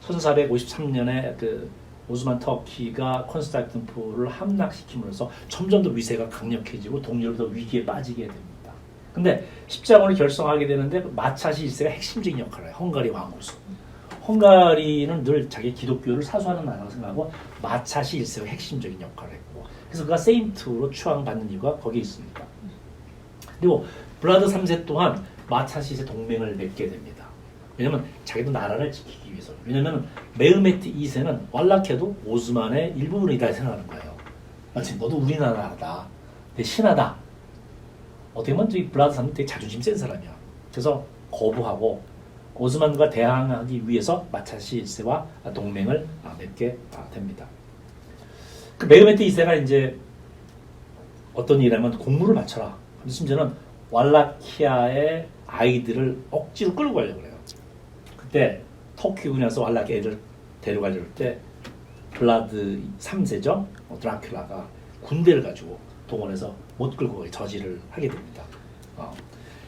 1453년에 그 오스만 터키가 콘스탄티노플을 함락시킴으로써 점점 더 위세가 강력해지고 동료를 더 위기에 빠지게 됩니다. 근데 십자군을 결성하게 되는데 마차시 1세가 핵심적인 역할을 해요. 헝가리 왕으로서. 헝가리는 늘 자기 기독교를 사수하는 나라라고 생각하고 마차시 1세가 핵심적인 역할을 했고 그래서 그가 세인트로 추앙받는 이유가 거기에 있습니다. 그리고 블라드 3세 또한 마차시 1세 동맹을 맺게 됩니다. 왜냐면 자기도 나라를 지키기 위해서. 왜냐면 메흐메트 2세는 왈라케도 오스만의 일부분이다 생각하는 거예요. 마치 너도 우리나라다. 내 신하다. 어떻게 보면 이 블라드 3세는 되게 자존심 센 사람이야. 그래서 거부하고 오스만과 대항하기 위해서 마차시 1세와 동맹을 맺게 됩니다. 그 메흐메트 2세가 이제 어떤 일이라면 공물을 바쳐라. 심지어는 왈라키아의 아이들을 억지로 끌고 가려고 그래요. 그때 터키군이 와서 왈라키 애들 데려가려고 할 때 블라드 3세죠. 드라큘라가 군대를 가지고 동원해서 못 끌고 가기 저지를 하게 됩니다.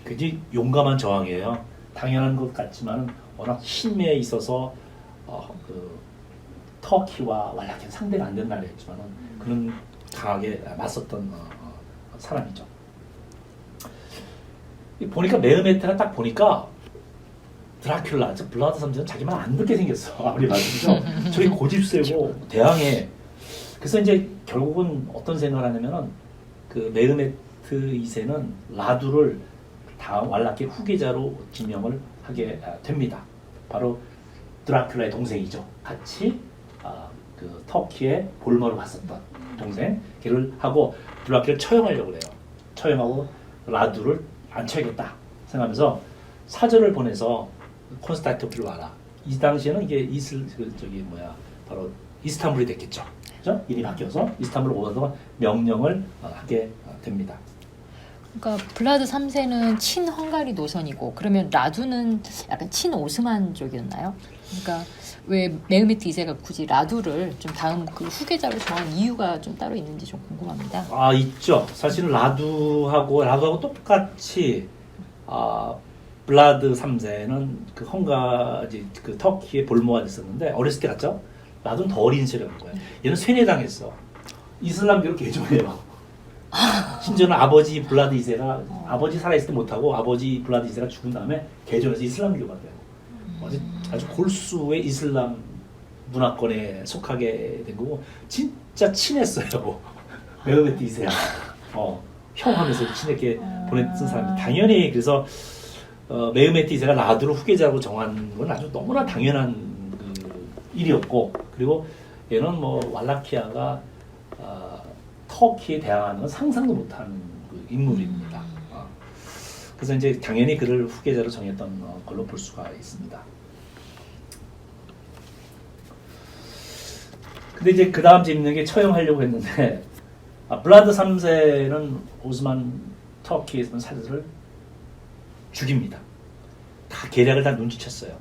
굉장히 용감한 저항이에요. 당연한 것 같지만 워낙 힘에 있어서 그 터키와 왈라키는 상대가 안 되는 나라였지만 그는 강하게 맞섰던 사람이죠. 보니까 메흐메트가 딱 보니까 드라큘라, 즉 블라드 3세는 자기 말 안 듣게 생겼어. 아무리 말이죠. 저기 고집세고 대항해. 그래서 이제 결국은 어떤 생각을 하냐면은 그 메흐메트 메흐메트 2세는 라두를 다음 왈라키의 후계자로 지명을 하게 됩니다. 바로 드라큘라의 동생이죠. 같이 그 터키의 볼모를 봤었던 동생 걔를 하고 드라큘라를 처형하려고 해요. 처형하고 라두를 앉혀야겠다 생각하면서 사절을 보내서 콘스탄티노플을 와라. 이 당시에는 이게 바로 이스탄불이 됐겠죠. 그죠? 이름이 바뀌어서 이스탄불 오가서 명령을 하게 됩니다. 그러니까 블라드 3세는 친헝가리 노선이고 그러면 라두는 약간 친오스만 쪽이었나요? 그러니까 왜 메흐메트 2세가 굳이 라두를 좀 다음 그 후계자로 정한 이유가 좀 따로 있는지 좀 궁금합니다. 있죠. 사실은 라두하고 똑같이 블라드 3세는 그 헝가리 그 터키의 볼모가 됐었는데 어렸을 때 갔죠. 라두는 더 어린 시절인 거예요. 얘는 쇠뇌당했어. 이슬람교를 개종해요. 심지어는 아버지 블라드 2세가 아버지 살아있을 때 못하고 아버지 블라드 2세가 죽은 다음에 개종해서 이슬람교가 돼요. 아주 골수의 이슬람 문화권에 속하게 된 거고 진짜 친했어요. 메흐메트 2세야. 형 하면서 친하게 보냈던 사람이 당연히 그래서 메흐메트 2세가 라두를 후계자로 정한 건 아주 너무나 당연한 그 일이었고 그리고 얘는 뭐 왈라키아가 터키에 대항하는 건 상상도 못하는 그 인물입니다. 그래서 이제 당연히 그를 후계자로 정했던 걸로 볼 수가 있습니다. 근데 이제 그 다음 재밌는 게 처형하려고 했는데 블라드 3세는 오스만 터키에서 사제들을 죽입니다. 다 계략을 다 눈치챘어요.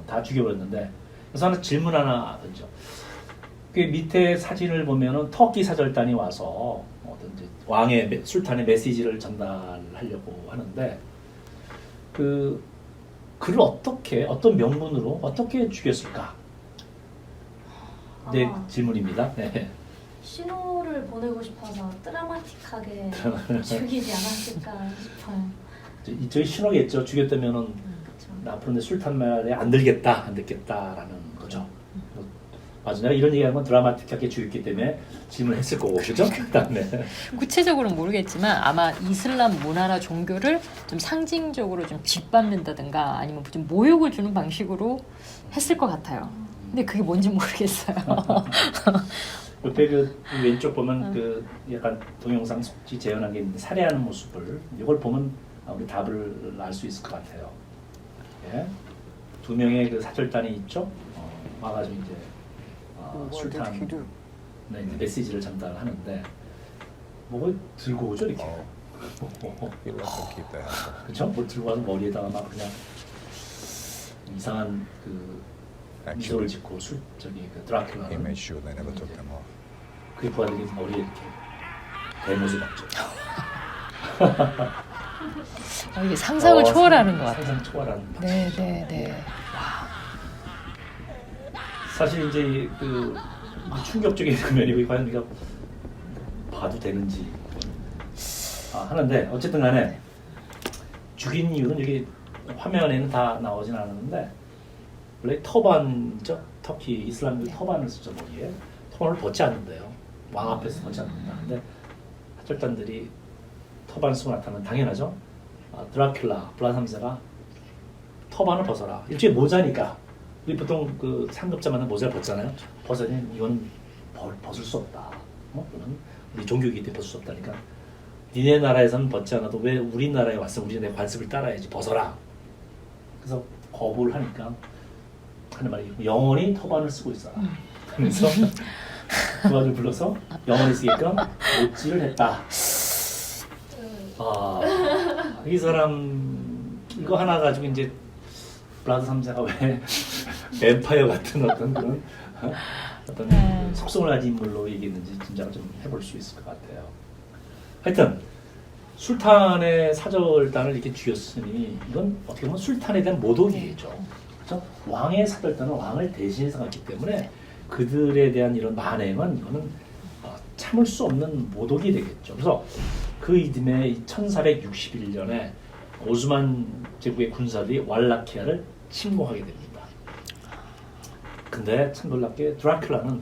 다 죽여버렸는데 그래서 하나 질문 하나 던져. 그 밑에 사진을 보면은 터키 사절단이 와서 어떤 왕의 술탄의 메시지를 전달하려고 하는데 그를 어떤 명분으로 어떻게 죽였을까? 네, 질문입니다. 네. 신호를 보내고 싶어서 드라마틱하게 죽이지 않았을까 싶어요. 저희 신호겠죠. 죽였다면은 그쵸. 앞으로 내 술탄 말에 안 듣겠다라는 거죠. 맞아, 내가 이런 얘기하는 건 드라마틱하게 죽였기 때문에 질문했을 거고, 그죠? 그다음에 구체적으로는 모르겠지만 아마 이슬람 문화나 종교를 좀 상징적으로 좀 짓밟는다든가 아니면 좀 모욕을 주는 방식으로 했을 것 같아요. 근데 그게 뭔지 모르겠어요. 옆에 그 왼쪽 보면 그 약간 동영상 속지 재현한 게 있는데 살해하는 모습을 이걸 보면 우리 답을 알 수 있을 것 같아요. 예. 두 명의 그 사절단이 있죠. 와가지고 이제 술탄 메시지를 전달하는데 뭘 들고 오죠 이렇게. 그렇죠? 뭘 들고 와서 머리에다가 막 그냥 이상한 그 미소를 짓고 그 드라큘라는 그 부하들이 머리에 이렇게 대못을 박죠. 이게 상상을 초월하는 것 같아요. 상상 초월하는. 네. 사실 이제 그 충격적인 면이 과연 우리가 봐도 되는지 하는데 어쨌든 간에 죽인 이유는 여기 화면에는 다 나오진 않았는데 원래 터반이죠. 터키 이슬람교 터반을 쓰죠. 머리에 터반을 벗지 않는데요. 왕 앞에서 벗지 않는다. 근데 사절단들이 터반을 쓰고 나타나면 당연하죠. 드라큘라 블라드 3세가 터반을 벗어라. 일종의 모자니까 우리 보통 그 상급자만은 모자를 벗잖아요. 벗으면 이건 벗을 수 없다. 이건 우리 종교이기 때문에 벗을 수 없다니까. 니네 나라에서는 벗지 않아도 왜 우리나라에 왔으면 우리네 관습을 따라야지 벗어라. 그래서 거부를 하니까 하는 말이 영원히 터반을 쓰고 있어라. 그래서 그 아들 불러서 영원히 쓰게끔 못질을 했다. 이 사람 이거 하나 가지고 이제 블라드 3세가 왜 뱀파이어 같은 어떤 그런 어떤 속성을 가진 인물로 얘기했는지 짐작을 좀 해볼 수 있을 것 같아요. 하여튼 술탄의 사절단을 이렇게 죽였으니 이건 어떻게 보면 술탄에 대한 모독이죠. 그렇죠? 왕의 사절단은 왕을 대신해서 갔기 때문에 그들에 대한 이런 만행은 이거는 참을 수 없는 모독이 되겠죠. 그래서 그 이듬해 1461년에 오스만 제국의 군사들이 왈라키아를 침공하게 됩니다. 근데 참 놀랍게 드라큘라는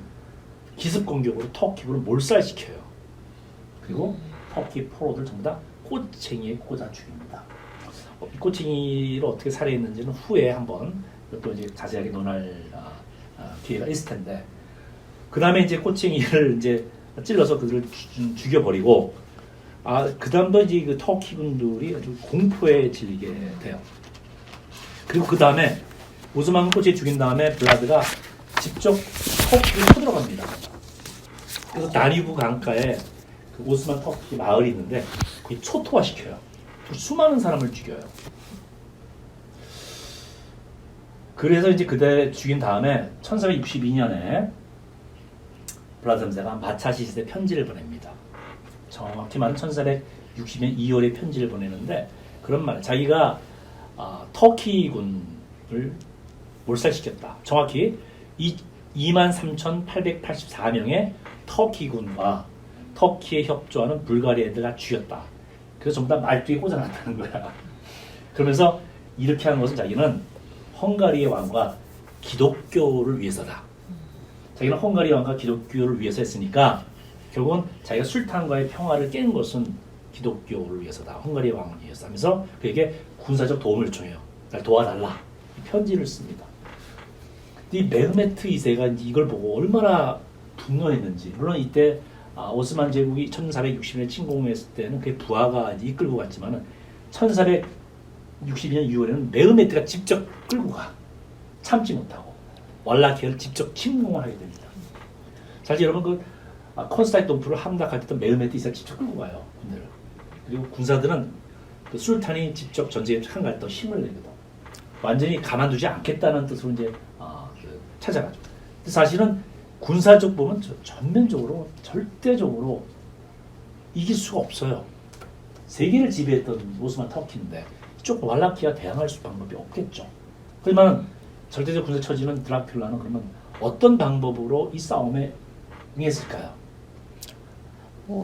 기습 공격으로 터키부를 몰살시켜요. 그리고 터키 포로들 전부 다 꼬챙이에 꽂아 죽입니다. 이 꼬챙이를 어떻게 살해했는지는 후에 한번 또 이제 자세하게 논할 기회가 있을 텐데, 그 다음에 이제 꼬챙이를 이제 찔러서 그들을 죽여버리고, 그 다음도 이제 그 터키 군들이 아주 공포에 질리게 돼요. 그리고 그 다음에 오스만 꼬챙이 죽인 다음에 블라드가 직접 터키를 쳐들어갑니다. 그래서 다니브 강가에 그 오스만 터키 마을이 있는데 거기 초토화 시켜요. 수많은 사람을 죽여요. 그래서 이제 그대 죽인 다음에 1462년에 블라드 3세가 마차시스에 편지를 보냅니다. 정확히 말하면 1460년 2월에 편지를 보내는데 그런 말, 자기가 터키군을 몰살시켰다. 정확히 23,884명의 터키군과 터키에 협조하는 불가리아인들 다 죽였다. 그래서 전부 다 말뚝에 꽂아놨다는 거야. 그러면서 이렇게 하는 것은 자기는 헝가리의 왕과 기독교를 위해서다. 자기는 헝가리 왕과 기독교를 위해서 했으니까 결국은 자기가 술탄과의 평화를 깬 것은 기독교를 위해서다. 헝가리 왕을 위해서 하면서 그에게 군사적 도움을 요청해요. 날 도와달라. 편지를 씁니다. 이 메흐메트 2세가 이걸 보고 얼마나 분노했는지. 물론 이때 오스만 제국이 1460년에 침공했을 때는 그게 부하가 이끌고 갔지만은 1462년 6월에는 메흐메트가 직접 끌고 가. 참지 못하고 왈라키아를 직접 침공을 하게 됩니다. 사실 여러분 그 콘스탄티노플을 함락할 때도 메흐메트 2세가 직접 끌고 가요. 군대를. 그리고 군사들은 그 술탄이 직접 전쟁에 참가할 때 힘을 내거든. 완전히 가만두지 않겠다는 뜻으로 이제 찾아가죠. 근데 사실은 군사적 보면 전면적으로 절대적으로 이길 수가 없어요. 세계를 지배했던 오스만 터키인데 이쪽 왈라키아 대항할 수 방법이 없겠죠. 그러면 절대적 군사 처지는 드라큘라는 그러면 어떤 방법으로 이 싸움에 응했을까요?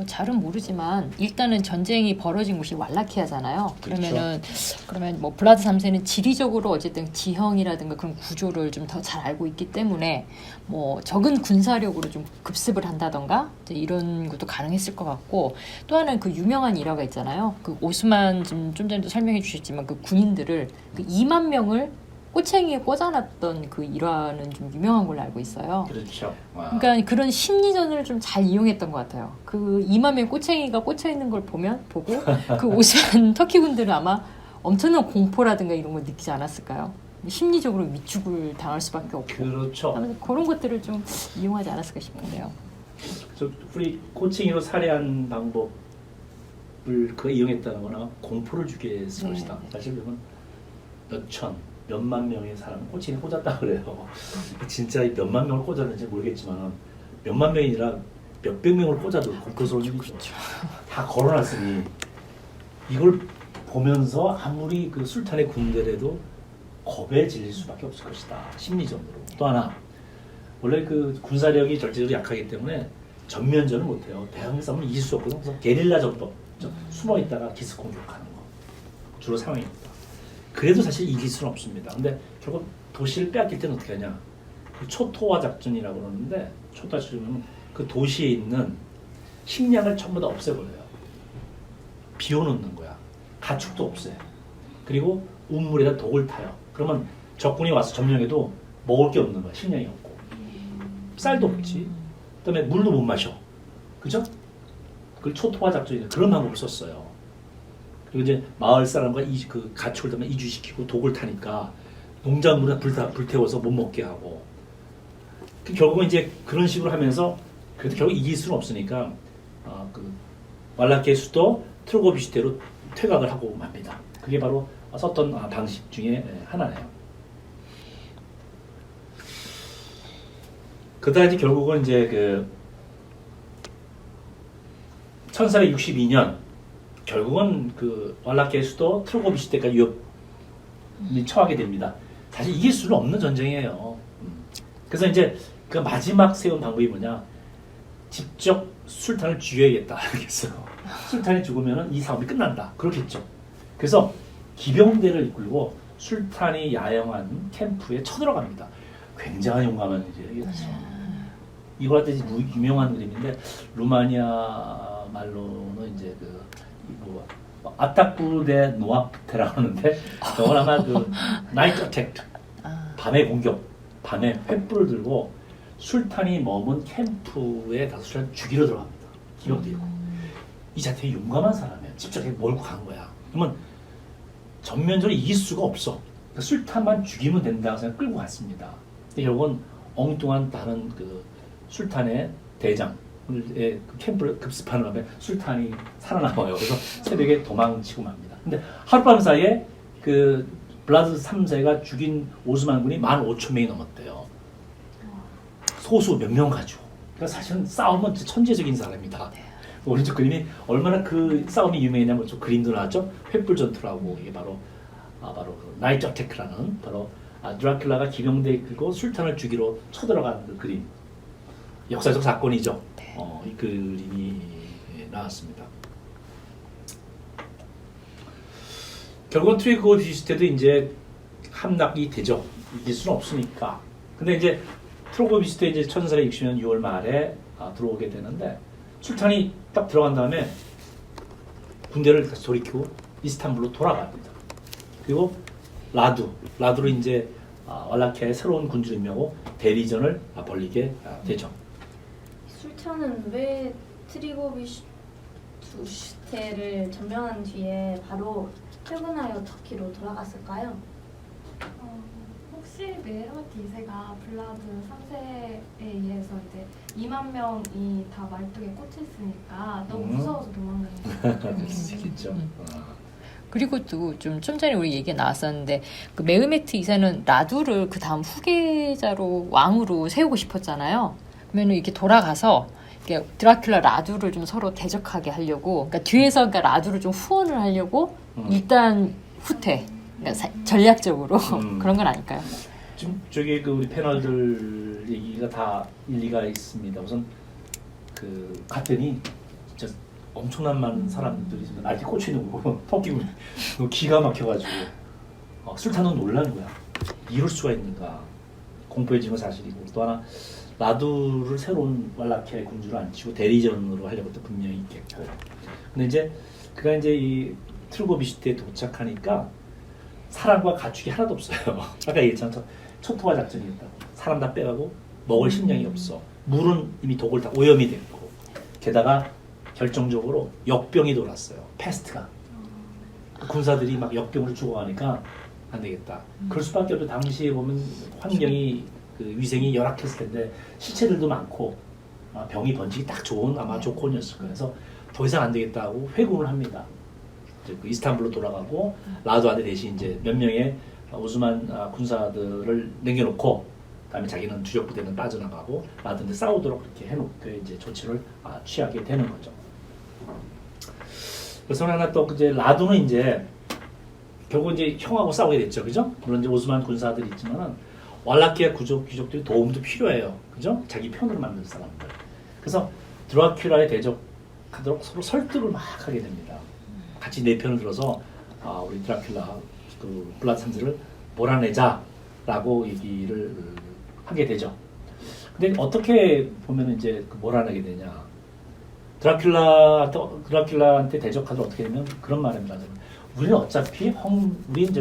잘은 모르지만 일단은 전쟁이 벌어진 곳이 왈라키아잖아요. 그렇죠. 그러면 뭐 블라드 3세는 지리적으로 어쨌든 지형이라든가 그런 구조를 좀 더 잘 알고 있기 때문에 뭐 적은 군사력으로 좀 급습을 한다던가 이런 것도 가능했을 것 같고, 또 하나는 그 유명한 일화가 있잖아요. 그 오스만 좀 전에도 설명해 주셨지만 그 군인들을 그 2만 명을 꼬챙이에 꽂아놨던 그 일화는 좀 유명한 걸로 알고 있어요. 그렇죠. 그러니까 그런 심리전을 좀 잘 이용했던 것 같아요. 그 2만 명 꼬챙이가 꽂혀 있는 걸 보고 그 오스만 터키 군들은 아마 엄청난 공포라든가 이런 걸 느끼지 않았을까요? 심리적으로 위축을 당할 수밖에 없고. 그렇죠. 그런 것들을 좀 이용하지 않았을까 싶은데요. 우리 꼬챙이로 살해한 방법을 그 이용했다는 거나 공포를 주기 위해서 것이다. 사실 그러면 몇만 명의 사람을 꼬챙이에 꽂았다 그래요. 진짜 몇만 명을 꽂았는지 모르겠지만 몇만 명이 아니라 몇백 명을 꽂아도 공포스러운 일이죠. 다 걸어놨으니 이걸 보면서 아무리 그 술탄의 군대라도 겁에 질릴 수밖에 없을 것이다. 심리적으로. 또 하나, 원래 그 군사력이 절대적으로 약하기 때문에 전면전을 못해요. 대항 싸움은 이길 수 없거든요. 그래서 게릴라 전법, 숨어 있다가 기습 공격하는 거 주로 상황입니다. 그래도 사실 이길 수는 없습니다. 근데 결국 도시를 빼앗길 때는 어떻게 하냐? 그 초토화 작전이라고 그러는데, 초토화 작전은 그 도시에 있는 식량을 전부 다 없애버려요. 비워놓는 거야. 가축도 없애. 그리고 우물에다 독을 타요. 그러면 적군이 와서 점령해도 먹을 게 없는 거야. 식량이 없고. 쌀도 없지. 그다음에 물도 못 마셔. 그죠? 그걸 초토화 작전이다. 그런 방법을 썼어요. 그리고 이제 마을 사람과 그 가축을 다 이주시키고 독을 타니까 농작물을 불태워서 못 먹게 하고. 결국은 이제 그런 식으로 하면서 그래도 결국 이길 수는 없으니까 그 왈라키아 수도 트로고비시테로 퇴각을 하고 맙니다. 그게 바로 썼던 방식 중에 하나예요. 그다음 이제 결국은 이제 그 1462년 결국은 그 왈라키아 수도 트로고비시테까지 위협이 처하게 됩니다. 사실 이길 수는 없는 전쟁이에요. 그래서 이제 그 마지막 세운 방법이 뭐냐? 직접 술탄을 죽여야겠다 알겠어요. 술탄이 죽으면 이 사업이 끝난다. 그렇겠죠. 그래서 기병대를 이끌고 술탄이 야영한 캠프에 쳐들어갑니다. 굉장한 용감한 일이겠죠. 이거 같은 유명한 그림인데 루마니아 말로는 이제 뭐 아타쿠 대 노아프테라고 하는데 저건 아마 나이트 어택, 밤의 공격, 밤에 횃불을 들고 술탄이 머문 캠프에 가서 술탄 죽이러 들어갑니다. 기록도 있고. 이 자태에 용감한 사람이야. 직접 몰고 간 거야. 그러면 전면적으로 이길 수가 없어. 그러니까 술탄만 죽이면 된다고 생각 끌고 갔습니다. 근데 결국은 엉뚱한 다른 술탄의 대장 그 캠프를 급습하는 밤에 술탄이 살아남아요. 그래서 새벽에 도망치고 맙니다. 근데 하룻밤 사이에 블라드 3세가 죽인 오스만 군이 15,000명이 넘었대요. 소수 몇 명 가지고. 그러니까 사실은 싸움은 천재적인 사람이다. 오른쪽 그림이 얼마나 그 싸움이 유명했냐면 저 그림도 나왔죠. 횃불 전투라고 이게 바로 나이트 어택라는 바로 드라큘라가 기병대 끌고 술탄을 죽이러 쳐들어가는 그 그림. 역사적 사건이죠. 이 그림이 나왔습니다. 결국은 트리고 비스테도 이제 함락이 되죠. 이길 수는 없으니까. 근데 이제 트리고 비스테 이제 1460년 6월 말에 들어오게 되는데 술탄이 딱 들어간 다음에 군대를 다시 돌이키고 이스탄불로 돌아갑니다. 그리고 라두로 이제 왈라키아의 새로운 군주를 임명하고 대리전을 벌리게 되죠. 술탄은 왜 트리고비슈테를 점령한 뒤에 바로 퇴근하여 터키로 돌아갔을까요? 혹시 메르메트 2세가 블라드 3세에 의해서 이제 2만 명이 다 말뚝에 꽂혔으니까 너무 무서워서 도망가는 그럴 수 있겠죠. 그리고 또 좀 전에 우리 얘기가 나왔었는데 그 메르메트 2세는 라두를 그 다음 후계자로 왕으로 세우고 싶었잖아요. 그러면 이렇게 돌아가서 이렇게 드라큘라 라두를 좀 서로 대적하게 하려고, 그러니까 뒤에서 라두를 좀 후원을 하려고 일단 후퇴, 그러니까 전략적으로 그런 건 아닐까요? 지금 저기 우리 패널들 얘기가 다 일리가 있습니다. 우선 갔더니 진짜 엄청난 많은 사람들이 날개 꽂혀 있는 거고 터키군 기가 막혀가지고 술탄은 놀란 거야. 이럴 수가 있는가. 공포해진 건 사실이고 또 하나 라두를 새로운 왈라키아의 군주로 앉히고 대리전으로 하려고 또 분명히 있겠고. 근데 이제 그가 이제 이 트루고 비슈트에 도착하니까 사람과 가축이 하나도 없어요. 아까 얘기했잖아. 초토화 작전이었다고. 사람 다 빼가고 먹을 식량이 없어. 물은 이미 독을 다 오염이 됐고. 게다가 결정적으로 역병이 돌았어요. 패스트가. 군사들이 막 역병으로 죽어가니까 안 되겠다. 그럴 수밖에 없죠. 당시에 보면 환경이 위생이 열악했을 텐데 시체들도 많고 병이 번지기 딱 좋은 아마 조건이었을 거예요. 그래서 더 이상 안 되겠다고 회군을 합니다. 이스탄불로 돌아가고 라두한테 대신 이제 몇 명의 오스만 군사들을 남겨놓고 그다음에 자기는 주력 부대는 빠져나가고 라두한테 싸우도록 그렇게 해놓고 이제 조치를 취하게 되는 거죠. 그래서 하나 또 이제 라두는 이제 결국 이제 형하고 싸우게 됐죠, 그죠? 물론 이제 오스만 군사들이 있지만은 왈라키아 귀족들이 도움도 필요해요, 그죠? 자기 편으로 만든 사람들. 그래서 드라큘라에 대적하도록 서로 설득을 막 하게 됩니다. 같이 내 편을 들어서 우리 드라큘라 블라드 3세를 몰아내자라고 얘기를 하게 되죠. 근데 어떻게 보면 이제 몰아내게 되냐? 드라큘라한테 대적하도록 어떻게 되면 그런 말입니다. 우리는 어차피 우린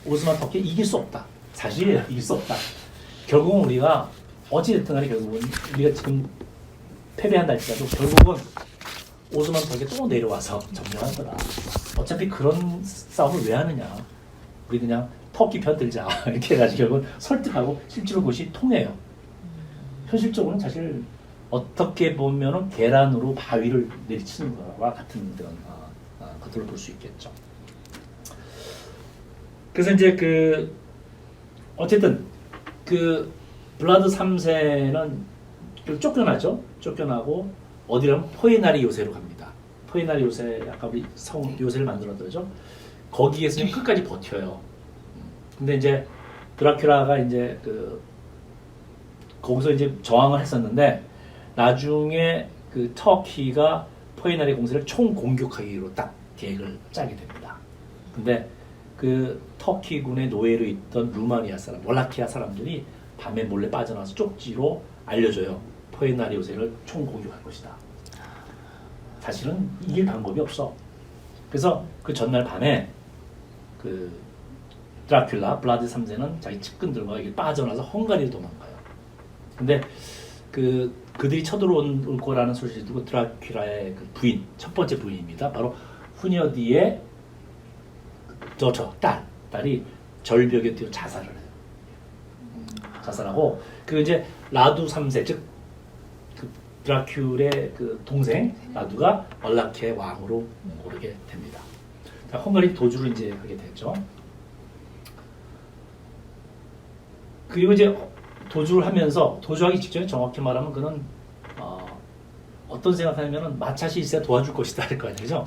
오스만 터키 이길 수 없다. 사실이에요. 이길 수 없다. 결국은 우리가 어찌됐든 간에 결국은 우리가 지금 패배한다 할지라도 결국은 오스만 터키에 또 내려와서 점령할 거다. 어차피 그런 싸움을 왜 하느냐. 우리 그냥 터키 편 들자. 이렇게 해가지고 결국은 설득하고 실제로 그것이 통해요. 현실적으로는 사실 어떻게 보면은 계란으로 바위를 내리치는 거와 같은 그런 것들을 볼 수 있겠죠. 그래서 이제 어쨌든 블라드 3세는 쫓겨나죠. 쫓겨나고 어디라면 포에나리 요새로 갑니다. 포에나리 요새 아까 우리 성 요새를 만들었더죠. 거기에서 끝까지 버텨요. 근데 이제 드라큘라가 이제 거기서 이제 저항을 했었는데 나중에 터키가 포에나리 공세를 총 공격하기로 딱 계획을 짜게 됩니다. 근데 터키군의 노예로 있던 루마니아 사람, 왈라키아 사람들이 밤에 몰래 빠져나와서 쪽지로 알려줘요. 포에나리 요새를 총 공격할 것이다. 사실은 이길 방법이 없어. 그래서 그 전날 밤에 그 드라큘라 블라드 3세는 자기 측근들과 이게 빠져나서 헝가리로 도망가요. 근데 그들이 쳐들어올 거라는 소식을 듣고 드라큘라의 그 부인, 첫 번째 부인입니다. 바로 후녀디의 딸이 절벽에 뛰어 자살을 해요. 자살하고 그 이제 라두 3세 즉 그 드라큘의 그 동생 라두가 왈라키아의 왕으로 오르게 됩니다. 자, 헝가리 도주를 이제 하게 되죠. 그리고 이제 도주를 하면서 도주하기 직전에 정확히 말하면 그는 어떤 생각하냐면은 마차시 1세가 도와줄 것이다 할 거 아니에요, 그죠?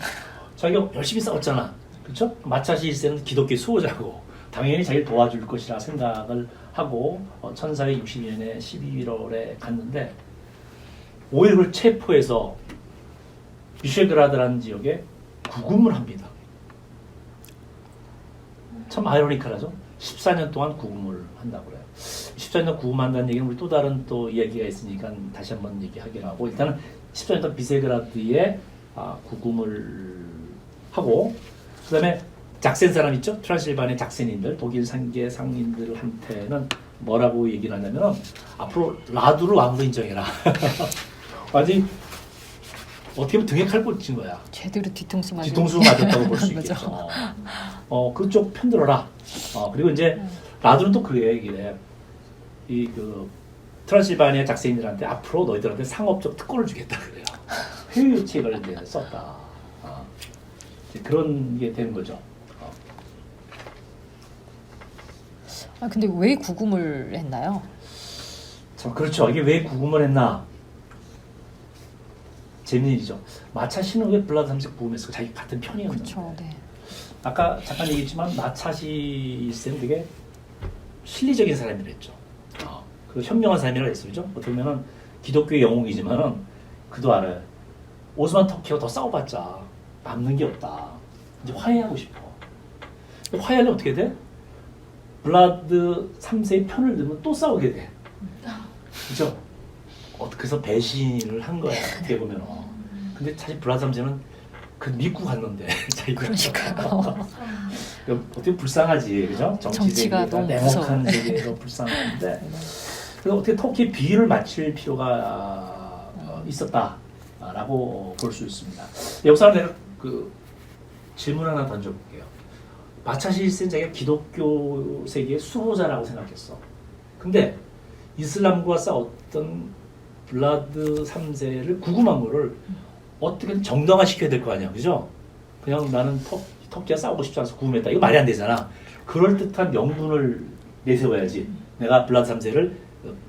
자기가 열심히 싸웠잖아, 그렇죠? 마차시 1세는 기독교 수호자고 당연히 자기를 도와줄 것이라 생각을 하고 1462년에 12월에 갔는데 오히려 그걸 체포해서 비쉐그라드라는 지역에 구금을 합니다. 참 아이러니컬하죠? 14년 동안 구금을 한다고 그래요. 14년 구금한다는 얘기는 우리 또 다른 또 이야기가 있으니까 다시 한번 얘기하기로 하고, 일단은 14년 동안 비세그라드에 구금을 하고, 그 다음에 작센 사람 있죠? 트란실바니아 작센인들, 독일 상계 상인들한테는 뭐라고 얘기를 하냐면 앞으로 라두를 왕으로 인정해라. 완전히 어떻게 보면 등에 칼 꽂힌 거야. 제대로 뒤통수 맞았다고 볼 수 있겠죠. 그쪽 편들어라. 그리고 이제 라두는 또 그래요, 이게 그 트란실바니아 작센인들한테 앞으로 너희들한테 상업적 특권을 주겠다 그래요. 회유 유책을 이제 썼다. 이제 그런 게 되는 거죠. 근데 왜 구금을 했나요? 참 그렇죠. 이게 왜 구금을 했나? 재밌는 일이죠. 마차시는 왜 블라드 3세 구금했을까? 자기 같은 편이었는데. 그렇죠. 네. 아까 잠깐 얘기했지만 마차시 1세는 되게 실리적인 사람이랬죠. 그리고 현명한 사람이라고 했어요. 그죠? 어떻게 보면 기독교의 영웅이지만은 그도 알아요. 오스만 터키와 더 싸워봤자 남는 게 없다. 이제 화해하고 싶어. 화해하려면 어떻게 돼? 블라드 3세의 편을 들면 또 싸우게 돼. 그죠? 그래서 배신을 한 거야. 어떻게 보면. 근데 사실 블라드 3세는 그 믿고 갔는데 자기가. 그러니까요. 어떻게 불쌍하지, 그죠? 정치가 너무 냉혹한 세계에서 불쌍한데. 그래서 어떻게 터키의 비위를 맞출 필요가 있었다라고 볼 수 있습니다. 여기서 내가 그 질문 하나 던져볼게요. 마차시 1세는 자기가 기독교 세계의 수호자라고 생각했어. 근데 이슬람과 싸웠던 블라드 3세를 구금한 거를 어떻게든 정당화시켜야 될 거 아니야, 그죠? 그냥 나는 터키와 싸우고 싶지 않아서 구금했다. 이거 말이 안 되잖아. 그럴듯한 명분을 내세워야지. 내가 블라드 3세를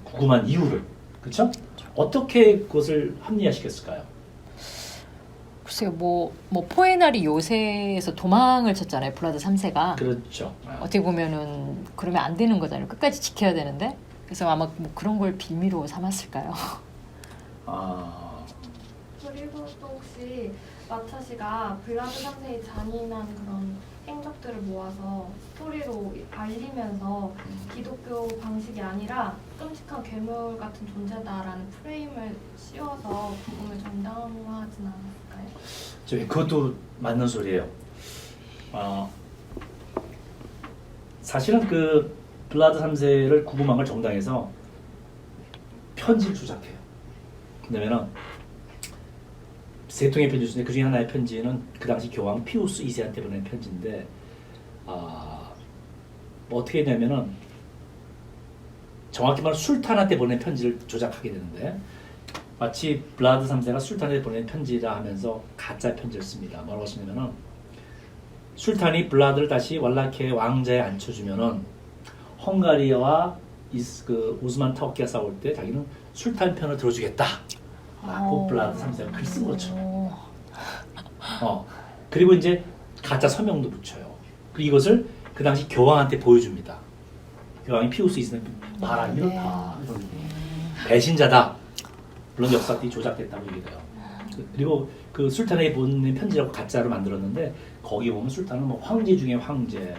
구금한 이유를. 그렇죠? 어떻게 그것을 합리화시켰을까요? 글쎄요, 뭐 포에나리 요새에서 도망을 쳤잖아요, 블라드 3세가. 그렇죠. 어떻게 보면은 그러면 안 되는 거잖아요. 끝까지 지켜야 되는데. 그래서 아마 뭐 그런 걸 빌미로 삼았을까요? 그리고 또 혹시 마차시가 블라드 3세의 잔인한 그런 행적들을 모아서 스토리로 알리면서 기독교 방식이 아니라 끔찍한 괴물 같은 존재다라는 프레임을 씌워서 구금을 정당화하진 않았을까요? 그것도 맞는 소리예요. 사실은 그 블라드 3세를 구금한 걸 정당해서 편지를 조작해요. 왜냐면은 세 통의 편지 중에 그 중에 하나의 편지는 그 당시 교황 피우스 2세한테 보낸 편지인데 뭐 어떻게 했냐면은 정확히 말하면 술탄한테 보낸 편지를 조작하게 되는데 마치 블라드 3세가 술탄한테 보낸 편지라 하면서 가짜 편지를 씁니다. 뭐라고 쓰냐면은 술탄이 블라드를 다시 왈라키아의 왕자에 앉혀주면은 헝가리와 그 오스만 터키가 싸울 때 자기는 술탄 편을 들어주겠다. 라고 블라드 3세가 글 쓴 거죠. 그리고 이제 가짜 서명도 붙여요. 그리고 이것을 그 당시 교황한테 보여줍니다. 교황이 피우스 있으면 봐라 이렇다. 배신자다. 물론 역사들이 조작됐다고 얘기해요. 그리고 그 술탄에게 보낸 편지라고 가짜로 만들었는데 거기 보면 술탄은 뭐 황제 중에 황제,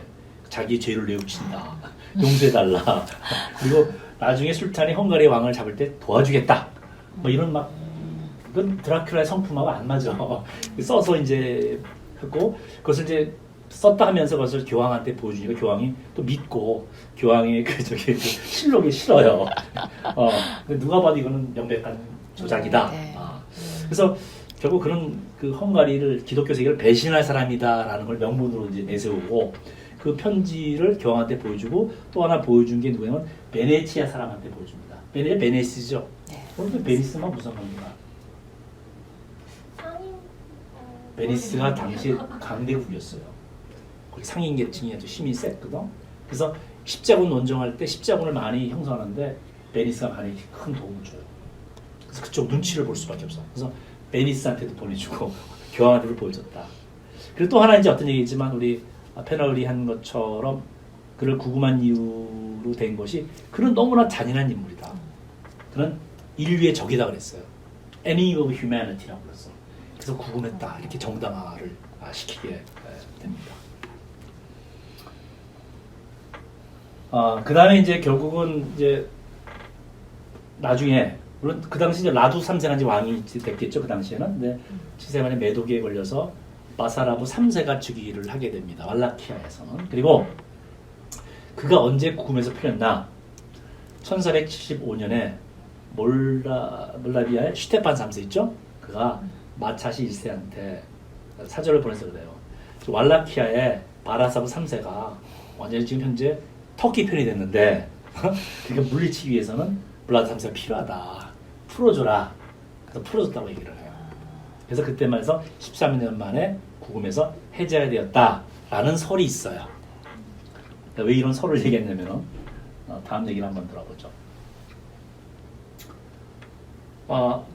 자기 죄를 내우친다, 용서해달라. 그리고 나중에 술탄이 헝가리 왕을 잡을 때 도와주겠다. 뭐 이런 막 그건 드라큘라의 성품하고 안 맞아. 써서 이제 했고 그것을 이제 썼다 하면서 그것을 교황한테 보여주니까 교황이 또 믿고 교황의 그 저기 실록이 싫어요. 근데 누가 봐도 이거는 명백한 조작이다. 네. 그래서 결국 그런 그 헝가리를 기독교 세계를 배신할 사람이다라는 걸 명분으로 이제 내세우고 그 편지를 교황한테 보여주고 또 하나 보여준 게 누구냐면 베네치아 사람한테 보여줍니다. 베네시죠. 그런데 베니스만 무슨 관계가? 베니스가 당시 강대국이었어요. 거기 상인 계층이 아주 힘이 셌거든. 그래서 십자군 원정할 때 십자군을 많이 형성하는데 베니스가 많이 큰 도움을 줘요. 그래서 그쪽 눈치를 볼 수밖에 없어. 그래서 베니스한테도 보내주고 교황한테도 보여줬다. 그리고 또 하나 이제 어떤 얘기지만 우리 패널이 한 것처럼 그를 구금한 이유로 된 것이 그는 너무나 잔인한 인물이다. 그는 인류의 적이다 그랬어요. Enemy of humanity라고 그랬어. 그래서 구금했다. 이렇게 정당화를 시키게 됩니다. 그 다음에 이제 결국은 이제 나중에 물론 그 당시 이제 라두 3세가 이제 왕이 됐겠죠. 그 당시에는. 근데 7세만에 매독에 걸려서 바사라부 3세가 즉위를 하게 됩니다. 왈라키아에서는. 그리고 그가 언제 구금에서 풀렸나? 1475년에 몰라비아의 슈테판 3세 있죠? 그가 마차시 1세한테 사절을 보내서 그래요. 왈라키아의 바라사부 3세가 완전히 지금 현재 터키 편이 됐는데 그러니까 물리치기 위해서는 블라드 3세가 필요하다. 풀어줘라. 그래서 풀어줬다고 얘기를 해요. 그래서 그때만 해서 13년 만에 구금에서 해제가 되었다라는 설이 있어요. 왜 이런 설을 얘기했냐면 다음 얘기를 한번 들어보죠.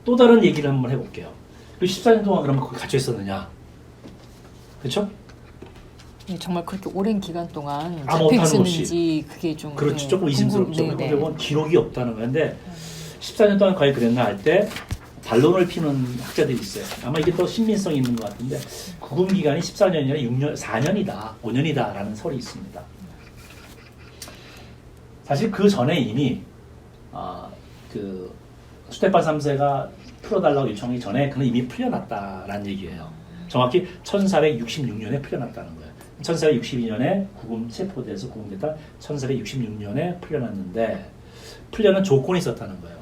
또 다른 얘기를 한번 해볼게요. 그 14년 동안 그러면 거기 갇혀 있었느냐? 그렇죠? 네, 정말 그렇게 오랜 기간 동안 아무것도 잡혀 하는 없이. 있었는지 그게 좀 그렇지. 네, 조금 의심스럽죠. 네, 네. 그리고 기록이 없다는 건데 14년 동안 과연 그랬나 할 때 반론을 피는 학자들이 있어요. 아마 이게 더 신빙성이 있는 것 같은데 구금 기간이 14년이 아니라 6년, 4년이다, 5년이다라는 설이 있습니다. 사실 그 전에 이미 그 스테판 3세가 풀어달라고 요청하기 전에 그는 이미 풀려났다라는 얘기예요. 정확히 1466년에 풀려났다는 거예요. 1462년에 구금 체포돼서 구금됐다. 1466년에 풀려났는데 풀려는 조건이 있었다는 거예요.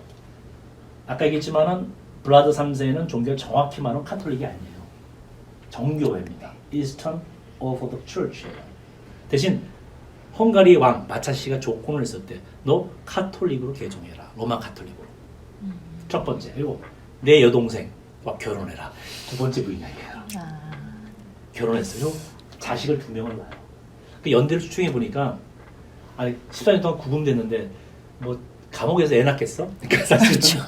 아까 얘기했지만은 블라드 3세는 종교를 정확히 말하면 카톨릭이 아니에요. 정교회입니다. Eastern Orthodox Church예요. 대신 헝가리 왕 마차시가 조건을 했었대. 너 카톨릭으로 개종해라. 로마 카톨릭으로. 첫 번째. 그리고 내 여동생과 결혼해라. 두 번째 부인에게라. 결혼했어요. 자식을 2명을 낳아요. 그 연대를 추측해 보니까 14년 동안 구금됐는데 뭐 감옥에서 애 낳겠어? 그러니까 사실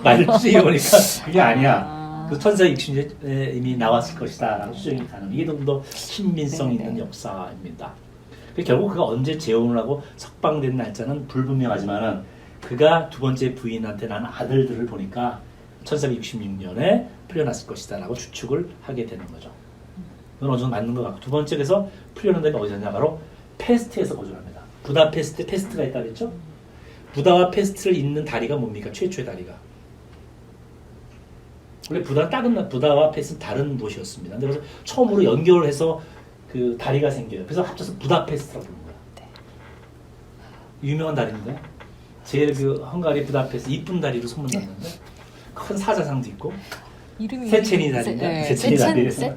말을 추측해 보니까 그게 아니야. 그 1460년에 이미 나왔을 것이다 라고 추정이 가능. 이게 좀 더 신빙성 있는 역사입니다. 결국 그가 언제 재혼을 하고 석방된 날짜는 불분명하지만은 그가 두 번째 부인한테 난 아들들을 보니까 1466년에 풀려났을 것이다 라고 추측을 하게 되는 거죠. 그건 어느 정도 맞는 것 같고 두 번째 그래서 풀려난 데가 어디였냐 바로 페스트에서 거주합니다. 부다페스트, 페스트가 있다 그랬죠? 부다와 페스트를 잇는 다리가 뭡니까? 최초의 다리가. 원래 부다와 페스트는 다른 도시였습니다. 근데 그래서 처음으로 연결을 해서 그 다리가 생겨요. 그래서 합쳐서 부다페스트라고 부르는 거야. 유명한 다리인데 제일 그 헝가리 부다페스트 이쁜 다리로 소문났는데 큰 사자상도 있고 이름이 세첸이 다리인데 네, 세첸이 다리. 세첸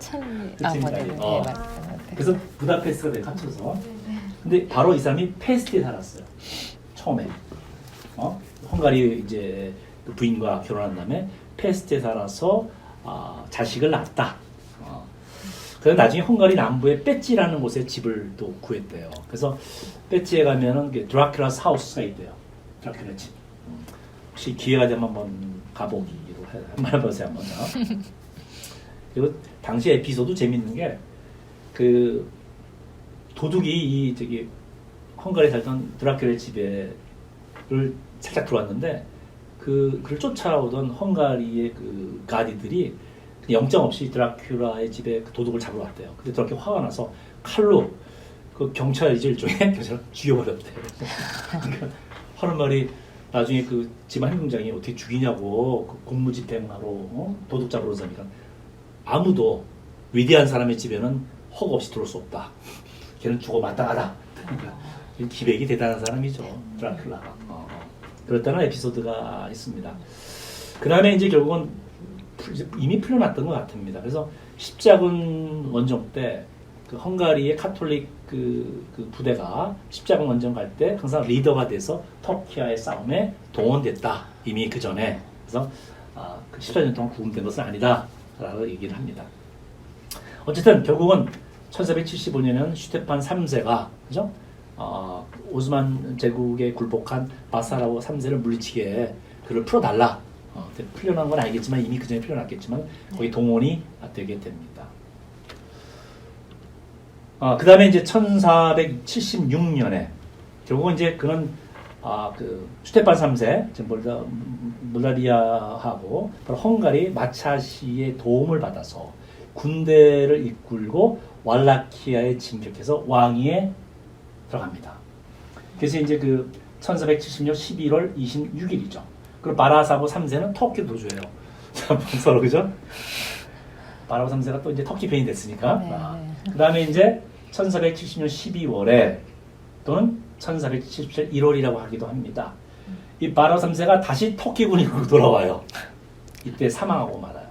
세첸이 맞아요. 다리. 네, 맞아요. 그래서 부다페스트가 내가 합쳐서. 근데 바로 이 사람이 페스트에 살았어요. 처음에. 헝가리 이제 그 부인과 결혼한 다음에 페스트에 살아서 자식을 낳았다. 그래서 나중에 헝가리 남부의 빼찌라는 곳에 집을 또 구했대요. 그래서 빼찌에 가면은 드라큘라스 하우스가 있대요. 드라큘라 집. 혹시 기회가 되면 한번 가보기로 한번 해보세요. 한번. 그리고 당시 에피소드 재밌는 게 그 도둑이 이 저기 헝가리에 살던 드라큘라 집에를 살짝 들어왔는데 그를 쫓아오던 헝가리의 그 가디들이 영장 없이 드라큘라의 집에 그 도둑을 잡으러 왔대요. 근데 드라큘라 화가 나서 칼로 그 경찰 일종의 경찰을 죽여버렸대요. 그러니까 하는 말이 나중에 그 집안 행정장이 어떻게 죽이냐고 그 공무집행하러 도둑 잡으러 오니까 아무도 위대한 사람의 집에는 허가 없이 들어올 수 없다. 걔는 죽어 마땅하다. 그러니까 기백이 대단한 사람이죠. 드라큘라가. 그렇다는 에피소드가 있습니다. 그 다음에 이제 결국은 이미 풀려났던 것 같습니다. 그래서 십자군 원정 때 그 헝가리의 카톨릭 그 부대가 십자군 원정 갈 때 항상 리더가 돼서 터키와의 싸움에 동원됐다. 이미 그 전에. 그래서 그 14년 동안 구금된 것은 아니다라고 얘기를 합니다. 어쨌든 결국은 1475년에는 슈테판 3세가 그죠? 오스만 제국에 굴복한 바사라고 3세를 물리치게 그를 풀어달라. 풀려난 건 알겠지만 이미 그 전에 풀려났겠지만 거기 동원이 되게 됩니다. 그 다음에 이제 1476년에 결국은 이제 그는 그 슈테판 3세, 몰다비아하고 바로 헝가리 마차시의 도움을 받아서 군대를 이끌고 왈라키아에 진격해서 왕위에 들어갑니다. 그래서 이제 그 1470년 11월 26일이죠. 그리고 바라사보 3세는 터키 도주예요. 서로 그죠? 바라보 3세가 또 이제 터키 페인이 됐으니까. 그 다음에 이제 1470년 12월에 또는 1477 1월이라고 하기도 합니다. 이 바라보 3세가 다시 터키군으로 돌아와요. 이때 사망하고 말아요.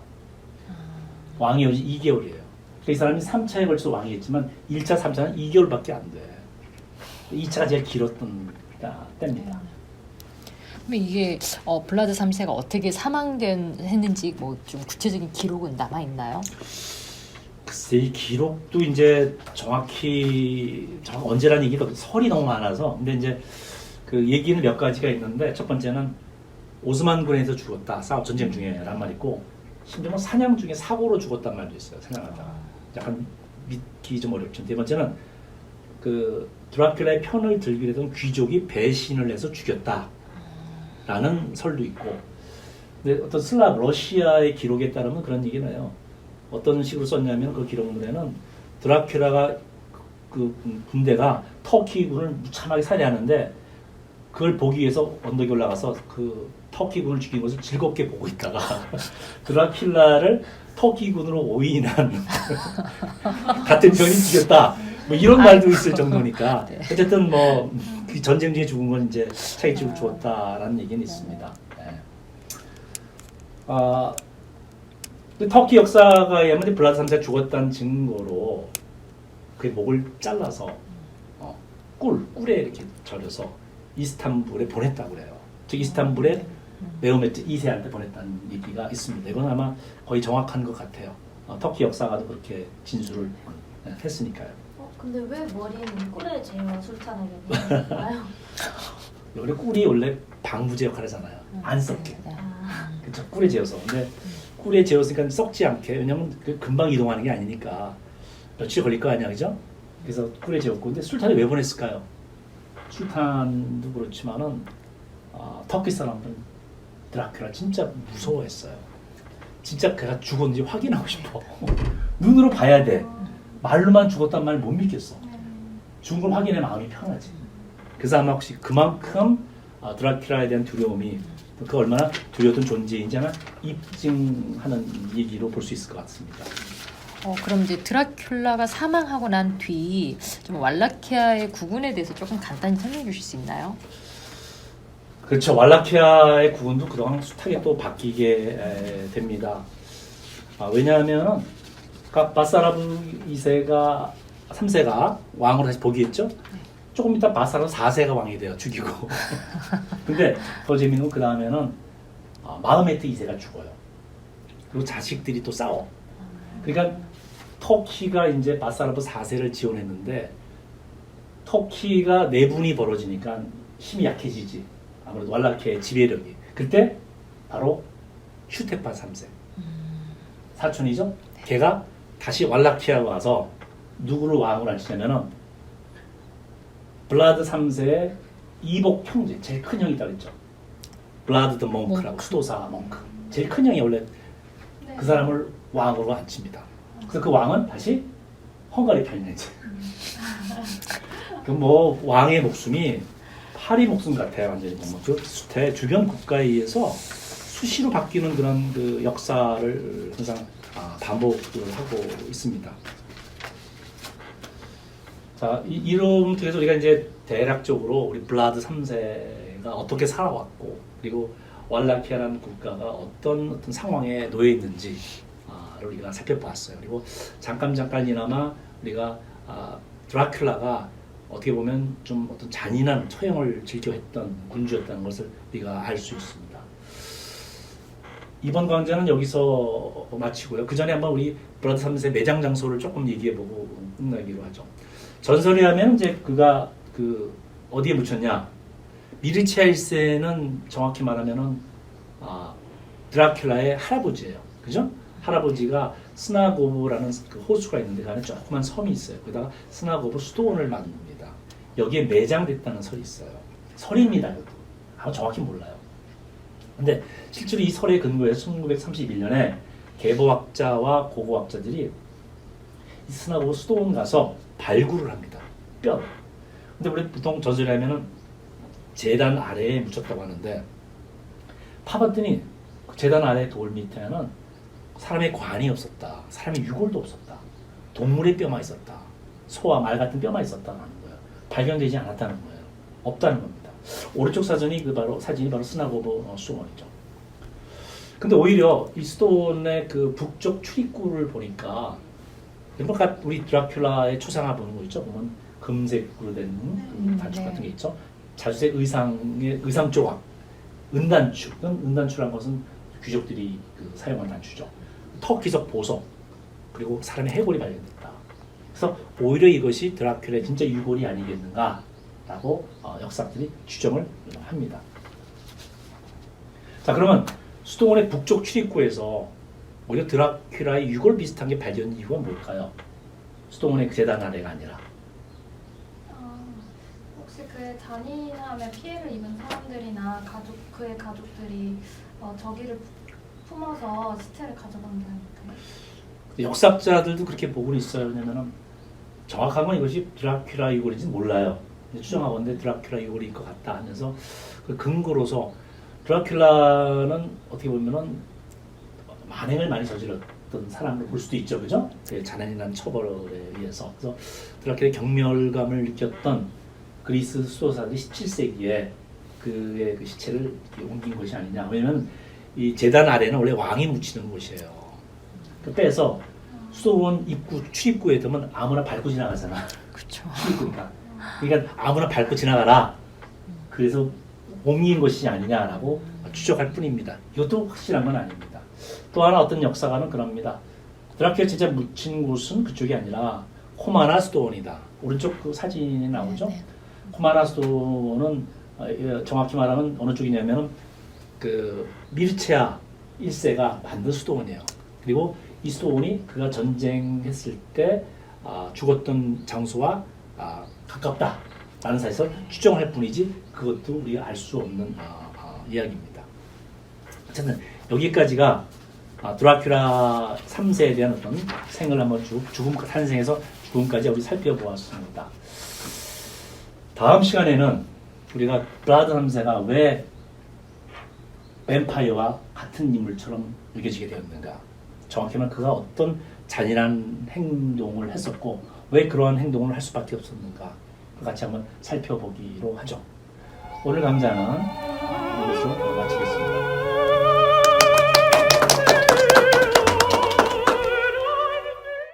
왕이 2개월이에요. 이 사람이 3차에 걸쳐서 왕이 했지만 1차, 3차는 2개월밖에 안 돼. 2차가 제일 길었던 때입니다. 그럼 이게 블라드 3세가 어떻게 사망했는지 뭐 좀 구체적인 기록은 남아 있나요? 글쎄 이 기록도 이제 정확히 언제라는 얘기도 설이 너무 많아서 근데 이제 그 얘기는 몇 가지가 있는데 첫 번째는 오스만군에서 죽었다 전쟁 중에란 말 있고 심지어 뭐 사냥 중에 사고로 죽었단 말도 있어요. 사냥하다가 약간 믿기 좀 어렵죠. 네 번째는 그 드라큘라의 편을 들기로 했던 귀족이 배신을 해서 죽였다라는 설도 있고 근데 어떤 슬라브 러시아의 기록에 따르면 그런 얘기는 해요. 어떤 식으로 썼냐면 그 기록물에는 드라큘라가 그 군대가 터키군을 무참하게 살해하는데 그걸 보기 위해서 언덕에 올라가서 그 터키군을 죽인 것을 즐겁게 보고 있다가 드라큘라를 터키군으로 오인한 같은 편이 죽였다. 뭐 이런 말도 있을 정도니까 어쨌든 뭐 그 전쟁 중에 죽은 건 이제 차기적으로 죽었다라는 얘기는 있습니다. 네. 터키 역사가 의하면 블라드 3세가 죽었다는 증거로 그의 목을 잘라서 꿀에 이렇게 절여서 이스탄불에 보냈다고 그래요. 즉 이스탄불에 메호메트 2세한테 보냈다는 얘기가 있습니다. 이건 아마 거의 정확한 것 같아요. 터키 역사가도 그렇게 진술을 했으니까요. 근데 왜 머리는 꿀에 재워 술탄에게 보내나요? 원래 꿀이 원래 방부제 역할을 하잖아요. 안 썩게. 그쵸? 꿀에 재워서. 근데 꿀에 재웠으니까 썩지 않게. 왜냐면 금방 이동하는 게 아니니까 며칠 걸릴 거 아니야, 그죠? 그래서 꿀에 재웠고. 근데 술탄을 왜 보냈을까요? 술탄도 그렇지만은 터키 사람들은 드라큘라 진짜 무서워했어요. 진짜 그가 죽었는지 확인하고 싶어. 눈으로 봐야 돼. 말로만 죽었단 말 못 믿겠어. 죽은 걸 확인해 마음이 편하지. 그래서 아마 혹시 그만큼 드라큘라에 대한 두려움이 그 얼마나 두려웠던 존재인지 하나 입증하는 얘기로 볼 수 있을 것 같습니다. 그럼 이제 드라큘라가 사망하고 난 뒤 좀 왈라키아의 국군에 대해서 조금 간단히 설명해 주실 수 있나요? 그렇죠. 왈라키아의 국군도 그동안 숱하게 또 바뀌게 됩니다. 왜냐하면 바사라브 2세가 3세가 왕으로 다시 복위했죠. 조금 이따 바사라브 4세가 왕이 돼요. 죽이고. 근데 더 재밌는 건 그 다음에는 마흐메트 2세가 죽어요. 그리고 자식들이 또 싸워. 그러니까 터키가 이제 바사라브 4세를 지원했는데 터키가 내분이 벌어지니까 힘이 약해지지. 아무래도 왈라키아의 지배력이. 그때 바로 슈테판 3세. 사촌이죠. 걔가 다시 왈라키아 와서 누구를 왕으로 앉히냐면은 블라드 3세의 이복 형제, 제일 큰 형이 있다 그랬죠. 블라드 더 몽크라고 수도사 몽크. 제일 큰 형이 원래 그 사람을 왕으로 앉힙니다. 그래서 그 왕은 다시 헝가리 편이지. 그 뭐 왕의 목숨이 파리 목숨 같아요. 완전히 보면 그 숫에 주변 국가에 의해서 수시로 바뀌는 그런 그 역사를 항상 반복을 하고 있습니다. 자, 이런 통해서 우리가 이제 대략적으로 우리 블라드 3세가 어떻게 살아왔고, 그리고 왈라키아라는 국가가 어떤 상황에 놓여 있는지를 우리가 살펴봤어요. 그리고 잠깐이나마 우리가 드라큘라가 어떻게 보면 좀 어떤 잔인한 처형을 즐겨했던 군주였다는 것을 우리가 알 수 있습니다. 이번 강좌는 여기서 마치고요. 그 전에 한번 우리 블라드 3세 매장 장소를 조금 얘기해보고 끝나기로 하죠. 전설에 하면 이제 그가 어디에 묻혔냐? 미르치아 1세는 정확히 말하면은 드라큘라의 할아버지예요. 그죠? 할아버지가 스나고브라는 그 호수가 있는데 그 안에 조그만 섬이 있어요. 거기다가 스나고브 수도원을 만듭니다. 여기에 매장됐다는 설이 있어요. 설입니다. 이것도. 아마 정확히 몰라요. 근데 실제로 이 설에 근거해서 1931년에 계보학자와 고고학자들이 이 스나고브 수도원 가서 발굴을 합니다. 뼈. 근데 우리 보통 전설에 하면은 제단 아래에 묻혔다고 하는데 파봤더니 그 제단 아래 돌 밑에는 사람의 관이 없었다. 사람의 유골도 없었다. 동물의 뼈만 있었다. 소와 말 같은 뼈만 있었다는 거예요. 발견되지 않았다는 거예요. 없다는 겁니다. 오른쪽 사진이 사진이 바로 스나고브 수도원이죠. 근데 오히려 이 수도원의 그 북쪽 출입구를 보니까 우리 드라큘라의 초상화 보는 거 있죠. 보면 금색으로 된 단축 같은 게 있죠. 자주색 의상 조각, 은단추. 은단추라는 것은 귀족들이 사용한 단추죠. 터키적 보석, 그리고 사람의 해골이 발견됐다. 그래서 오히려 이것이 드라큘라의 진짜 유골이 아니겠는가라고 역사학들이 추정을 합니다. 자, 그러면 수도원의 북쪽 출입구에서 오히려 드라큘라의 유골 비슷한 게 발견 이유가 뭘까요? 수도원의 제단 아래가 아니라. 혹시 그의 잔인함에 피해를 입은 사람들이나 그의 가족들이 저기를 품어서 시체를 가져간 게 아닐까요? 역사학자들도 그렇게 보고는 있어요. 왜냐면은 정확한 건 이것이 드라큘라 유골인지 몰라요. 추정하건대 드라큘라 유골일 것 같다 하면서 그 근거로서 드라큘라는 어떻게 보면은 만행을 많이 저질렀던 사람으로 볼 수도 있죠, 그죠? 그 잔인한 처벌에 의해서. 그래서 드라큘라의 경멸감을 느꼈던 그리스 수도사들이 17세기에 그의 그 시체를 옮긴 것이 아니냐. 왜냐면 이 제단 아래는 원래 왕이 묻히는 곳이에요. 그 빼서 수도원 입구 출입구에 두면 아무나 밟고 지나가잖아. 그렇죠. 출입구니까. 그러니까 아무나 밟고 지나가라. 그래서 옮긴 것이 아니냐라고 추적할 뿐입니다. 이것도 확실한 건 아닙니다. 또 하나 어떤 역사가는 그럽니다. 드라큘라 진짜 묻힌 곳은 그쪽이 아니라 코마나 수도원이다. 오른쪽 그 사진에 나오죠. 네. 코마나 수도원은 정확히 말하면 어느 쪽이냐면은 그 미르체아 1세가 만든 수도원이에요. 그리고 이 수도원이 그가 전쟁했을 때 죽었던 장소와 가깝다라는 사실을 추정할 뿐이지 그것도 우리가 알 수 없는 이야기입니다. 어쨌든 여기까지가 드라큘라 3세에 대한 어떤 생을 한번 죽음 탄생에서 죽음까지 우리 살펴보았습니다. 다음 시간에는 우리가 블라드 3세가 왜 뱀파이어와 같은 인물처럼 여겨지게 되었는가, 정확히 말하면 그가 어떤 잔인한 행동을 했었고 왜 그러한 행동을 할 수밖에 없었는가 같이 한번 살펴보기로 하죠. 오늘 강좌는 여기서